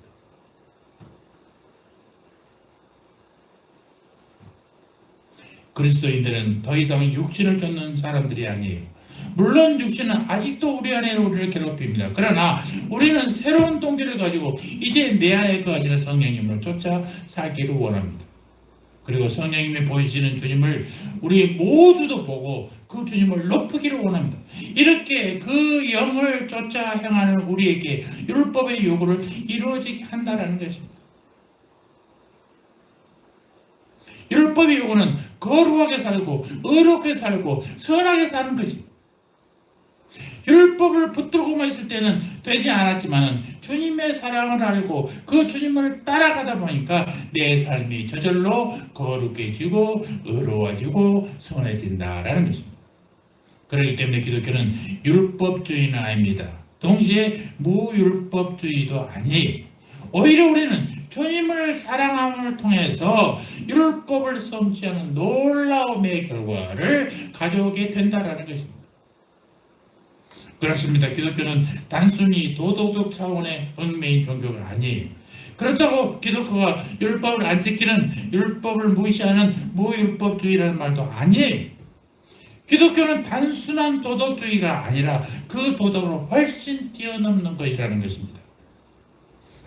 Speaker 1: 그리스도인들은 더 이상 육신을 쫓는 사람들이 아니에요. 물론 육신은 아직도 우리 안에 우리를 괴롭힙니다. 그러나 우리는 새로운 동기를 가지고 이제 내 안에 거하시는 성령님을 쫓아 살기를 원합니다. 그리고 성령님이 보이시는 주님을 우리 모두도 보고 그 주님을 높이기를 원합니다. 이렇게 그 영을 쫓아 향하는 우리에게 율법의 요구를 이루어지게 한다는 것입니다. 율법의 요구는 거룩하게 살고 의롭게 살고 선하게 사는 것이. 율법을 붙들고만 있을 때는 되지 않았지만 주님의 사랑을 알고 그 주님을 따라가다 보니까 내 삶이 저절로 거룩해지고 의로워지고 선해진다라는 것입니다. 그렇기 때문에 기독교는 율법주의는 아닙니다. 동시에 무율법주의도 아니에요. 오히려 우리는 주님을 사랑함을 통해서 율법을 성취하는 놀라움의 결과를 가져오게 된다라는 것입니다. 그렇습니다. 기독교는 단순히 도덕적 차원의 얽매인 종교가 아니에요. 그렇다고 기독교가 율법을 안 지키는, 율법을 무시하는 무율법주의라는 말도 아니에요. 기독교는 단순한 도덕주의가 아니라 그 도덕으로 훨씬 뛰어넘는 것이라는 것입니다.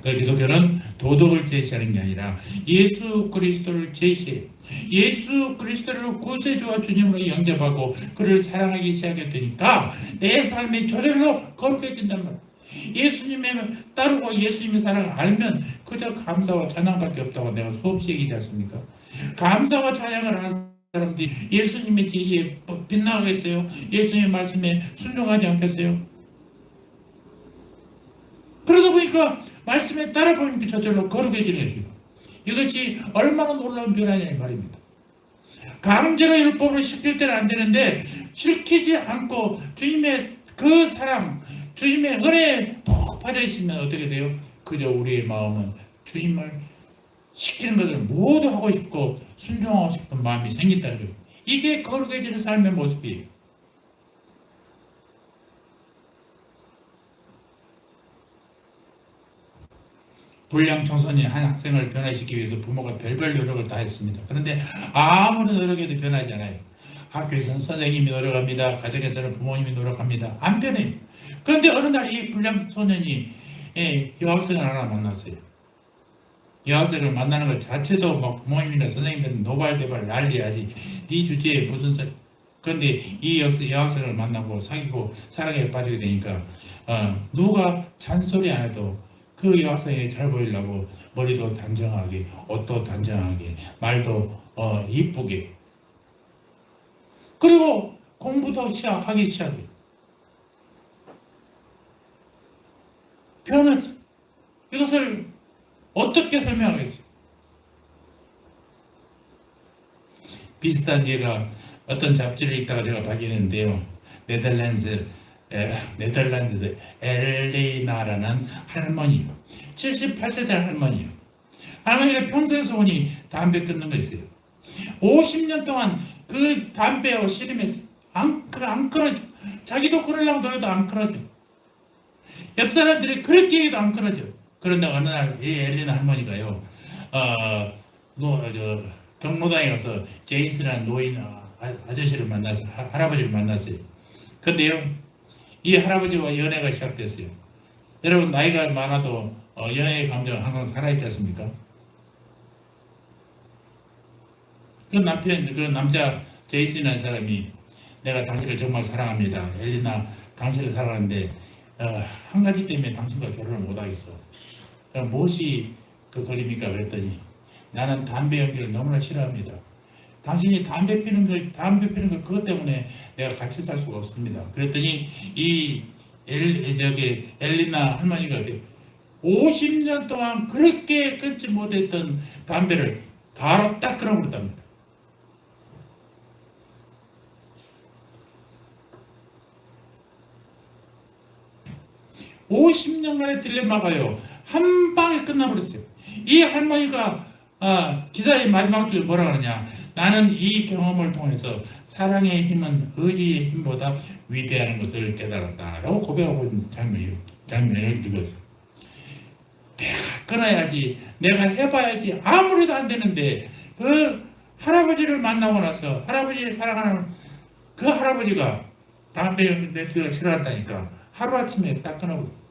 Speaker 1: 기독교는 도덕을 제시하는 게 아니라 예수 그리스도를 제시해요. 예수 그리스도를 구세주와 주님으로 영접하고 그를 사랑하기 시작하게 되니까 내 삶이 저절로 거룩해진단 말이에요. 예수님을 따르고 예수님의 사랑을 알면 그저 감사와 찬양밖에 없다고 내가 수없이 얘기하지 않습니까? 감사와 찬양을 하는 사람들이 예수님의 지시에 빗나가겠어요? 예수님의 말씀에 순종하지 않겠어요? 그러다 보니까 말씀에 따라 보니까 저절로 거룩해지는 것이고, 이것이 얼마나 놀라운 변화냐 이 말입니다. 강제로 율법을 시킬 때는 안 되는데 시키지 않고 주님의 그 사랑, 주님의 은혜에 푹 빠져 있으면 어떻게 돼요? 그저 우리의 마음은 주님을 시키는 것을 모두 하고 싶고 순종하고 싶은 마음이 생긴다는 거예요. 이게 거룩해지는 삶의 모습이에요. 불량 청소년 한 학생을 변화시키기 위해서 부모가 별별 노력을 다 했습니다. 그런데 아무리 노력해도 변하지 않아요. 학교에서는 선생님이 노력합니다. 가정에서는 부모님이 노력합니다. 안 변해요. 그런데 어느 날 이 불량 소년이 여학생을 하나 만났어요. 여학생을 만나는 것 자체도 막 부모님이나 선생님들은 노발대발 난리하지. 네 주제에 무슨 소리. 그런데 이 여학생을 만나고 사귀고 사랑에 빠지게 되니까 누가 잔소리 안 해도 그 여학생이 잘 보이려고 머리도 단정하게, 옷도 단정하게, 말도 이쁘게, 그리고 공부도 하기 시작해. 변했어. 이것을 어떻게 설명하겠어요? 비슷한 예가 어떤 잡지를 읽다가 제가 발견했는데요. 네덜란드에서 엘리나라는 할머니, 78세대 할머니예요. 할머니가 평생 소원이 담배 끊는 거 있어요. 50년 동안 그 담배와 씨름했어요. 안 끊어져. 자기도 끊으려고 노래도 안 끊어져. 옆 사람들이 그렇게 해도 안 끊어져. 그런데 어느 날 이 엘리나 할머니가요, 경로당에 가서 제이슨이라는 노인 아저씨를 만나서 할아버지를 만났어요. 근데요, 이 할아버지와 연애가 시작됐어요. 여러분 나이가 많아도 연애의 감정은 항상 살아있지 않습니까? 그 남자 제이슨이라는 사람이 내가 당신을 정말 사랑합니다. 엘리나 당신을 사랑하는데 한 가지 때문에 당신과 결혼을 못하겠어. 그럼 무엇이 그 걸립니까? 그랬더니 나는 담배 연기를 너무나 싫어합니다. 당신이 담배 피는 거 그것 때문에 내가 같이 살 수가 없습니다. 그랬더니 이 엘리나 할머니가 50년 동안 그렇게 끊지 못했던 담배를 바로 딱 끊어버렸답니다. (50년간의) 딜레마가요 한 방에 끝나버렸어요. 이 할머니가 기사의 마지막 줄에 뭐라 그러냐, 나는 이 경험을 통해서 사랑의 힘은 의지의 힘보다 위대한 것을 깨달았다라고 고백하고 있는 장면을 읽었어요. 내가 끊어야지, 내가 해봐야지, 아무래도 안 되는데 그 할아버지를 만나고 나서 할아버지를 사랑하는 그 할아버지가 담배 연기를 싫어한다니까 하루아침에 딱 끊어버렸어요.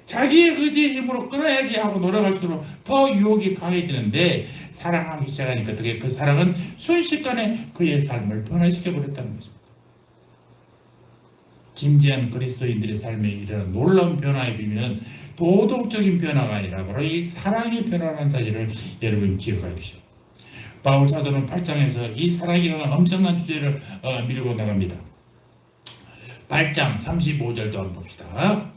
Speaker 1: 자기의 의지의 힘으로 끊어야지 하고 노력할수록 더 유혹이 강해지는데 사랑하기 시작하니까 그 사랑은 순식간에 그의 삶을 변화시켜버렸다는 것입니다. 진지한 그리스도인들의 삶에 일어난 놀라운 변화의 비밀은 도덕적인 변화가 아니라 바로 이 사랑의 변화라는 사실을 여러분 기억하십시오. 바울 사도는 8장에서 이 사랑이라는 엄청난 주제를 밀고 나갑니다. 8장 35절도 한번 봅시다.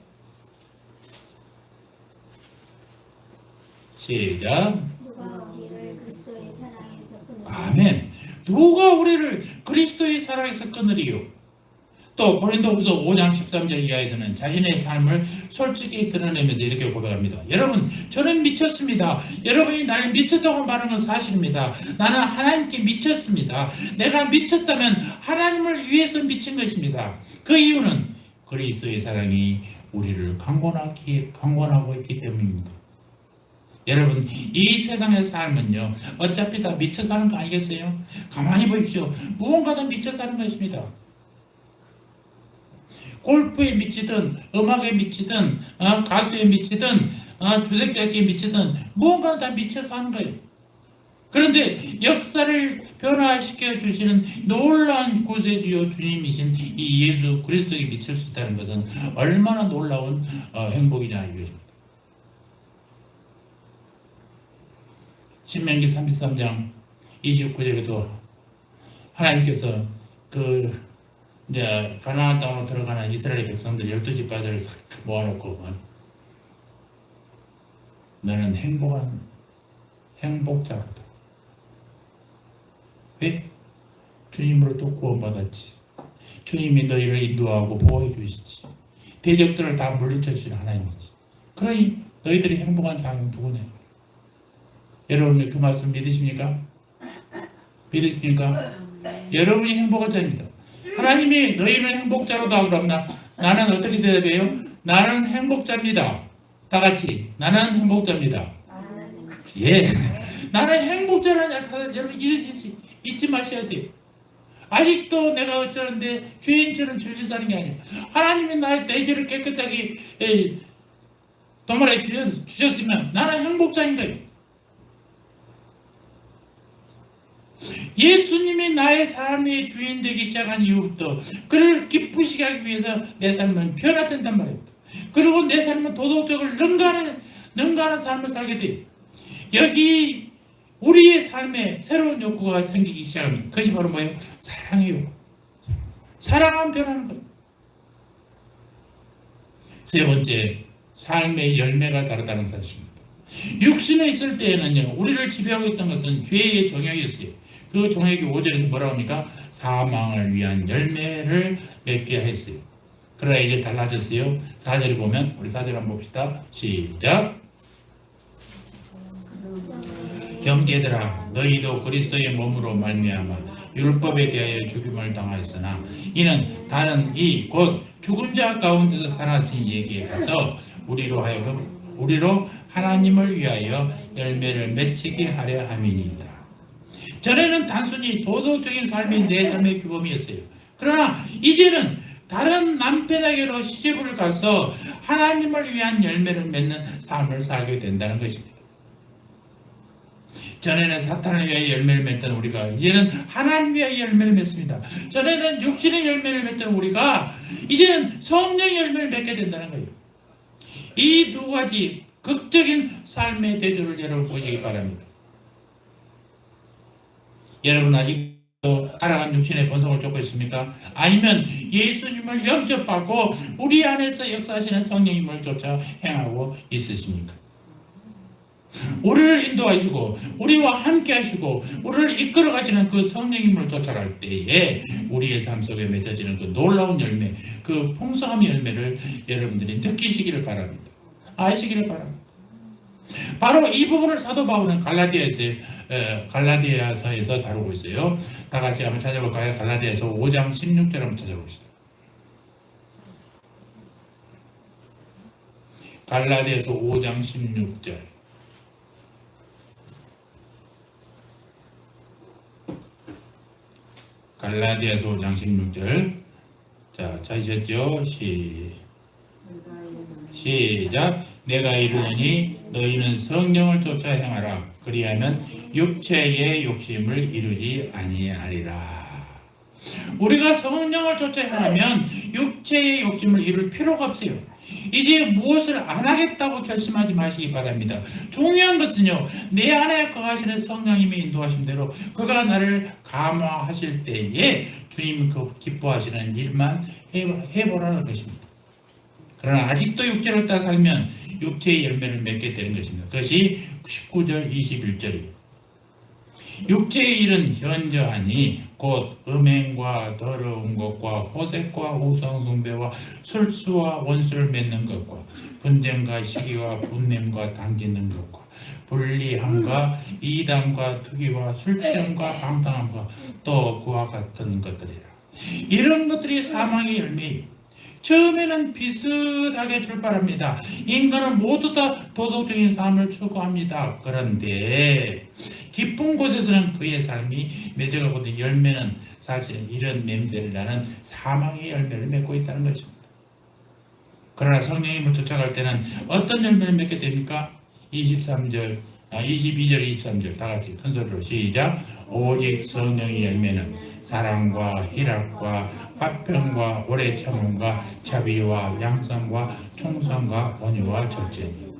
Speaker 1: 시작.
Speaker 2: 누가 우리를 그리스도의 사랑에서 끊으며
Speaker 1: 아멘. 누가 우리를 그리스도의 사랑에서 끊으리요? 또 고린도후서 5장 13절 이하에서는 자신의 삶을 솔직히 드러내면서 이렇게 고백합니다. 여러분, 저는 미쳤습니다. 여러분이 나를 미쳤다고 말하는 건 사실입니다. 나는 하나님께 미쳤습니다. 내가 미쳤다면 하나님을 위해서 미친 것입니다. 그 이유는 그리스도의 사랑이 우리를 강권하고 있기 때문입니다. 여러분, 이 세상의 삶은요, 어차피 다 미쳐 사는 거 아니겠어요? 가만히 보십시오. 무언가는 미쳐 사는 것입니다. 골프에 미치든 음악에 미치든 가수에 미치든 주택자에게 미치든 무언가는 다 미쳐서 하는 거예요. 그런데 역사를 변화시켜 주시는 놀라운 구세주요 주님이신 이 예수 그리스도에게 미칠 수 있다는 것은 얼마나 놀라운 행복이냐 이것입니다. 신명기 33장 29절에도 하나님께서 이제 가나안 땅으로 들어가는 이스라엘 백성들 12지파들을 모아놓고 너는 행복자다. 왜? 주님으로부터 구원받았지. 주님이 너희를 인도하고 보호해 주시지. 대적들을 다 물리쳐 주시는 하나님이지. 그러니 너희들이 행복한 자는 누구냐? 여러분 그 말씀 믿으십니까? 믿으십니까? 여러분이 행복한 자입니다. 하나님이 너희는 행복자로다 그러면 나는 어떻게 대답해요? 나는 행복자입니다. 다 같이 나는 행복자입니다. 예, 나는 행복자라는 여러분 잊지 마셔야 돼요. 아직도 내가 어쩌는데 죄인처럼 죄를 사는 게 아니에요. 하나님이 내 죄를 깨끗하게 도말해 주셨으면 나는 행복자인 거예요. 예수님이 나의 삶의 주인 되기 시작한 이후부터 그를 기쁘시게 하기 위해서 내 삶은 변화된단 말입니다. 그리고 내 삶은 도덕적으로 능가하는 삶을 살게 돼요. 여기 우리의 삶에 새로운 욕구가 생기기 시작합니다. 그것이 바로 뭐예요? 사랑의 욕구. 사랑하면 변하는 거예요. 세 번째, 삶의 열매가 다르다는 사실입니다. 육신에 있을 때에는요, 우리를 지배하고 있던 것은 죄의 정욕이었어요. 그 정욕이 5절에서 뭐라고 합니까? 사망을 위한 열매를 맺게 했어요. 그러나 이제 달라졌어요. 4절에 보면 우리 4절 한번 봅시다. 시작. 형제들아, 너희도 그리스도의 몸으로 말미암아 율법에 대하여 죽임을 당하였으나 이는 다른 이 곧 죽은 자 가운데서 살아신 이에게 가서 우리로 하나님을 위하여 열매를 맺히게 하려 함이니이다. 전에는 단순히 도덕적인 삶이 내 삶의 규범이었어요. 그러나 이제는 다른 남편에게로 시집을 가서 하나님을 위한 열매를 맺는 삶을 살게 된다는 것입니다. 전에는 사탄을 위하여 열매를 맺던 우리가 이제는 하나님 위하여 열매를 맺습니다. 전에는 육신의 열매를 맺던 우리가 이제는 성령의 열매를 맺게 된다는 거예요. 이 두 가지 극적인 삶의 대조를 여러분 보시기 바랍니다. 여러분 아직도 타락한 육신의 본성을 쫓고 있습니까? 아니면 예수님을 영접하고 우리 안에서 역사하시는 성령님을 쫓아 행하고 있으십니까? 우리를 인도하시고 우리와 함께 하시고 우리를 이끌어 가시는 그 성령님을 쫓아갈 때에 우리의 삶 속에 맺어지는 그 놀라운 열매, 그 풍성함의 열매를 여러분들이 느끼시기를 바랍니다. 아시기를 바랍니다. 바로 이 부분을 사도 바울은 갈라디아서에서 다루고 있어요. 다 같이 한번 찾아볼까요? 갈라디아서 5장 16절 한번 찾아봅시다. 갈라디아서 5장 16절. 갈라디아서 5장 16절. 자, 찾으셨죠? 시작. 내가 이르노니 너희는 성령을 쫓아 행하라. 그리하면 육체의 욕심을 이루지 아니하리라. 우리가 성령을 쫓아 행하면 육체의 욕심을 이룰 필요가 없어요. 이제 무엇을 안 하겠다고 결심하지 마시기 바랍니다. 중요한 것은요, 내 안에 거하시는 성령님의 인도하신 대로 그가 나를 감화하실 때에 주님 그 기뻐하시는 일만 해보라는 것입니다. 그러나 아직도 육체를 따라 살면 육체의 열매를 맺게 되는 것입니다. 그것이 19절 21절이에요. 육체의 일은 현저하니 곧 음행과 더러운 것과 호색과 우상숭배와 술수와 원수를 맺는 것과 분쟁과 시기와 분냄과 당짓는 것과 불리함과 이단과 투기와 술취함과 방탕함과 또 그와 같은 것들이라. 이런 것들이 사망의 열매예요. 처음에는 비슷하게 출발합니다. 인간은 모두 다 도덕적인 삶을 추구합니다. 그런데 깊은 곳에서는 그의 삶이 맺어가거든 열매는 사실 이런 냄새를 나는 사망의 열매를 맺고 있다는 것입니다. 그러나 성령님을 쫓아갈 때는 어떤 열매를 맺게 됩니까? 22절, 23절 다 같이 큰 소리로 시작. 오직 성령의 열매는 사랑과 희락과 화평과 오래 참음과 자비와 양선과 충성과 온유와 절제니.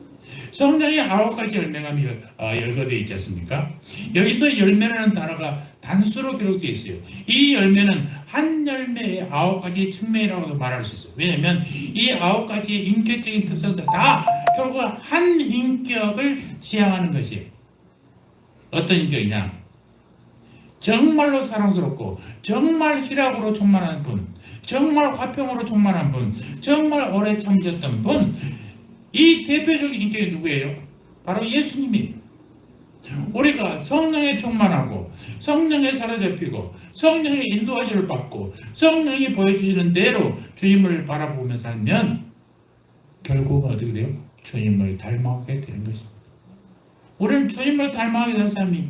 Speaker 1: 성령의 9가지 열매가 열거되어 있지 않습니까? 여기서 열매라는 단어가 단수로 기록되어 있어요. 이 열매는 한 열매의 9가지 측면이라고도 말할 수 있어요. 왜냐하면 이 9가지의 인격적인 특성들 다 결국 한 인격을 지향하는 것이에요. 어떤 인격이냐? 정말로 사랑스럽고 정말 희락으로 충만한 분, 정말 화평으로 충만한 분, 정말 오래 참으셨던 분, 이 대표적인 인격이 누구예요? 바로 예수님이에요. 우리가 성령에 충만하고 성령에 사로잡히고 성령의 인도하심을 받고 성령이 보여주시는 대로 주님을 바라보며 살면 결국은 어떻게 돼요? 주님을 닮아가게 되는 것입니다. 우리는 주님을 닮아가게 된 삶이,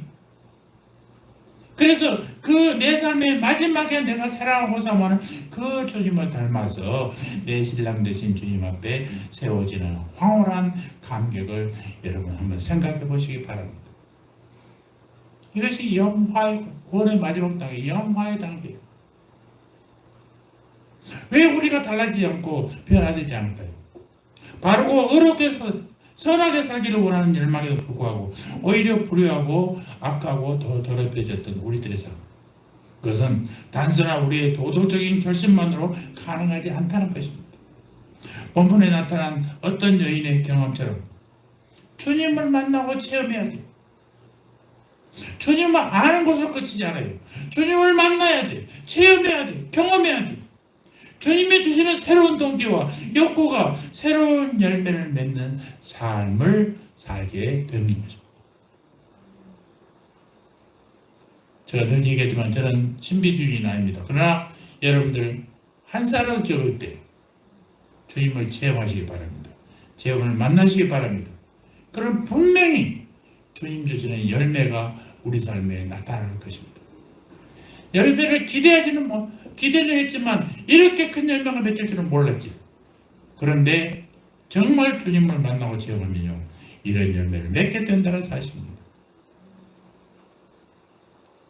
Speaker 1: 그래서 그 내 삶의 마지막에 내가 사랑하고 사모하는 그 주님을 닮아서 내 신랑 되신 주님 앞에 세워지는 황홀한 감격을 여러분 한번 생각해 보시기 바랍니다. 이것이 영화의 구원의 마지막 단계, 영화의 단계예요. 왜 우리가 달라지지 않고 변화되지 않을까요? 바르고 의롭게 선하게 살기를 원하는 열망에도 불구하고 오히려 불효하고 악하고 더 더럽혀졌던 우리들의 삶, 그것은 단순한 우리의 도덕적인 결심만으로 가능하지 않다는 것입니다. 본문에 나타난 어떤 여인의 경험처럼 주님을 만나고 체험해야 돼요. 주님을 아는 것으로 끝이지 않아요. 주님을 만나야 돼, 체험해야 돼, 경험해야 돼. 주님이 주시는 새로운 동기와 욕구가 새로운 열매를 맺는 삶을 살게 되는 것입니다. 제가 늘 얘기했지만 저는 신비주의는 아닙니다. 그러나 여러분들 한 살을 적을 때 주님을 체험하시기 바랍니다. 주님을 만나시기 바랍니다. 그럼 분명히 주님 주시는 열매가 우리 삶에 나타날 것입니다. 열매를 기대는 했지만 이렇게 큰 열매가 맺을 줄은 몰랐지. 그런데 정말 주님을 만나고 체험하면요, 이런 열매를 맺게 된다는 사실입니다.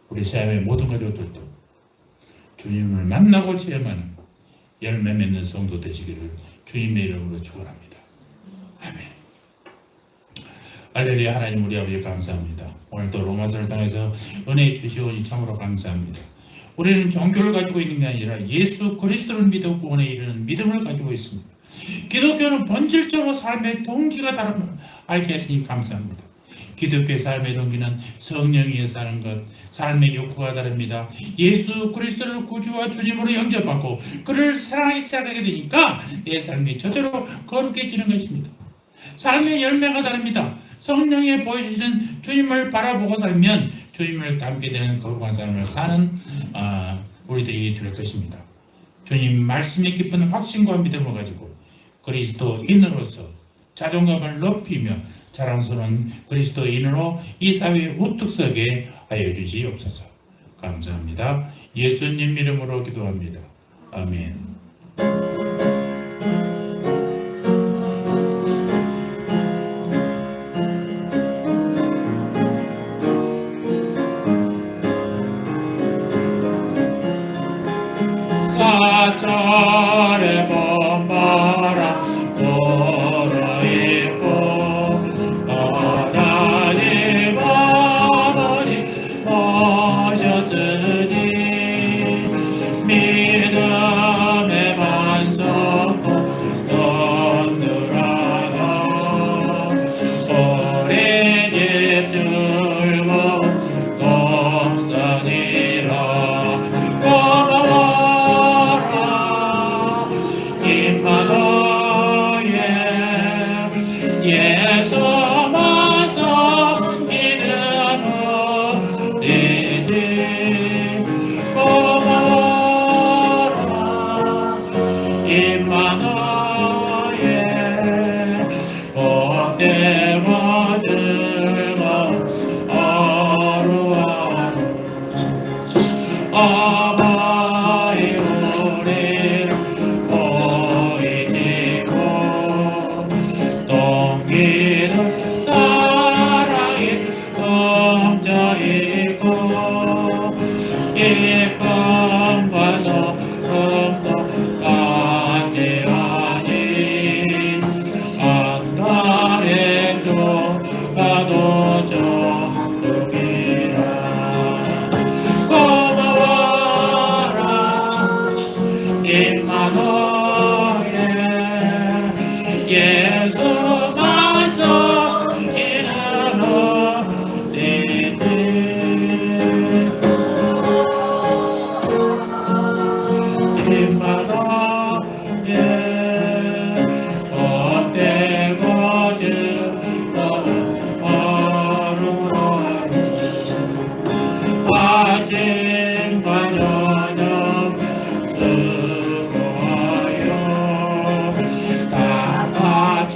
Speaker 1: 우리 삶의 모든 가족들도 주님을 만나고 체험하는 열매 맺는 성도 되시기를 주님의 이름으로 축원합니다. 아멘. 할렐루야. 하나님 우리 아버지 감사합니다. 오늘도 로마서를 통해서 은혜 주시오니 참으로 감사합니다. 우리는 종교를 가지고 있는 게 아니라 예수 그리스도를 믿어 구원에 이르는 믿음을 가지고 있습니다. 기독교는 본질적으로 삶의 동기가 다름을 알게 하시니 감사합니다. 기독교의 삶의 동기는 성령 위에 사는 것, 삶의 욕구가 다릅니다. 예수 그리스도를 구주와 주님으로 영접하고 그를 사랑하기 시작하게 되니까 내 삶이 저절로 거룩해지는 것입니다. 삶의 열매가 다릅니다. 성령이 보여주시는 주님을 바라보고 살면 주님을 닮게 되는 거룩한 삶을 사는 우리들이 될 것입니다. 주님 말씀에 깊은 확신과 믿음을 가지고 그리스도인으로서 자존감을 높이며 자랑스러운 그리스도인으로 이 사회에 우뚝 서게 하여 주시옵소서. 감사합니다. 예수님 이름으로 기도합니다. 아멘. 사절에 범바라 돌아있고 하나님 아버지 모셨으니 믿음 예수만 섬기는 우리들 고마워라 임마누엘 복되고 즐거운 하루하루 아바이 우리를 보이시고 동기는 사랑이 넘쳐있고 기쁨과 소름도 같이 하니 안달의 주가도 정국이라 고마워라 임마누엘 예수만 섬기는 우리들 임마누엘 복되고 즐거운 하루하루 아침과 저녁 수고하여 다 같이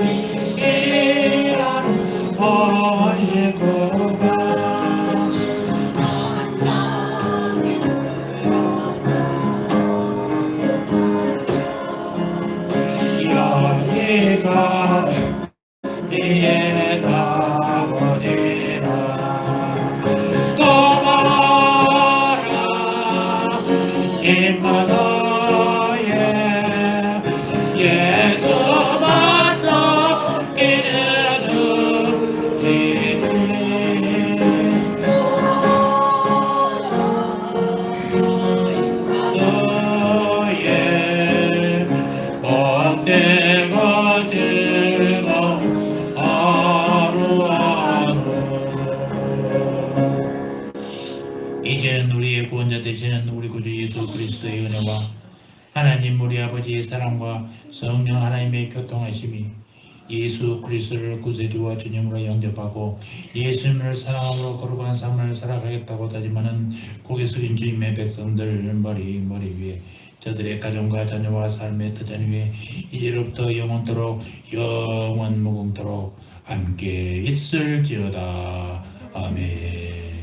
Speaker 1: 일하는 헌신구가 여기가 이에다 보니라 고마워라 임마누엘 예수만 섬기는 우리들 너의 복되고 즐거운 하루하루 이제는 우리의 구원자 되시는 우리 구주 예수 그리스도의 은혜와 하나님 우리 아버지의 사랑과 성령 하나님의 교통하심이 예수 그리스도를 구세주와 주님으로 영접하고 예수님을 사랑함으로 거룩한 삶을 살아가겠다고 다짐하는 고개 숙인 주님의 백성들 머리 위에 저들의 가정과 자녀와 삶의 터전 위에 이제로부터 영원토록 영원 무궁토록 함께 있을지어다. 아멘.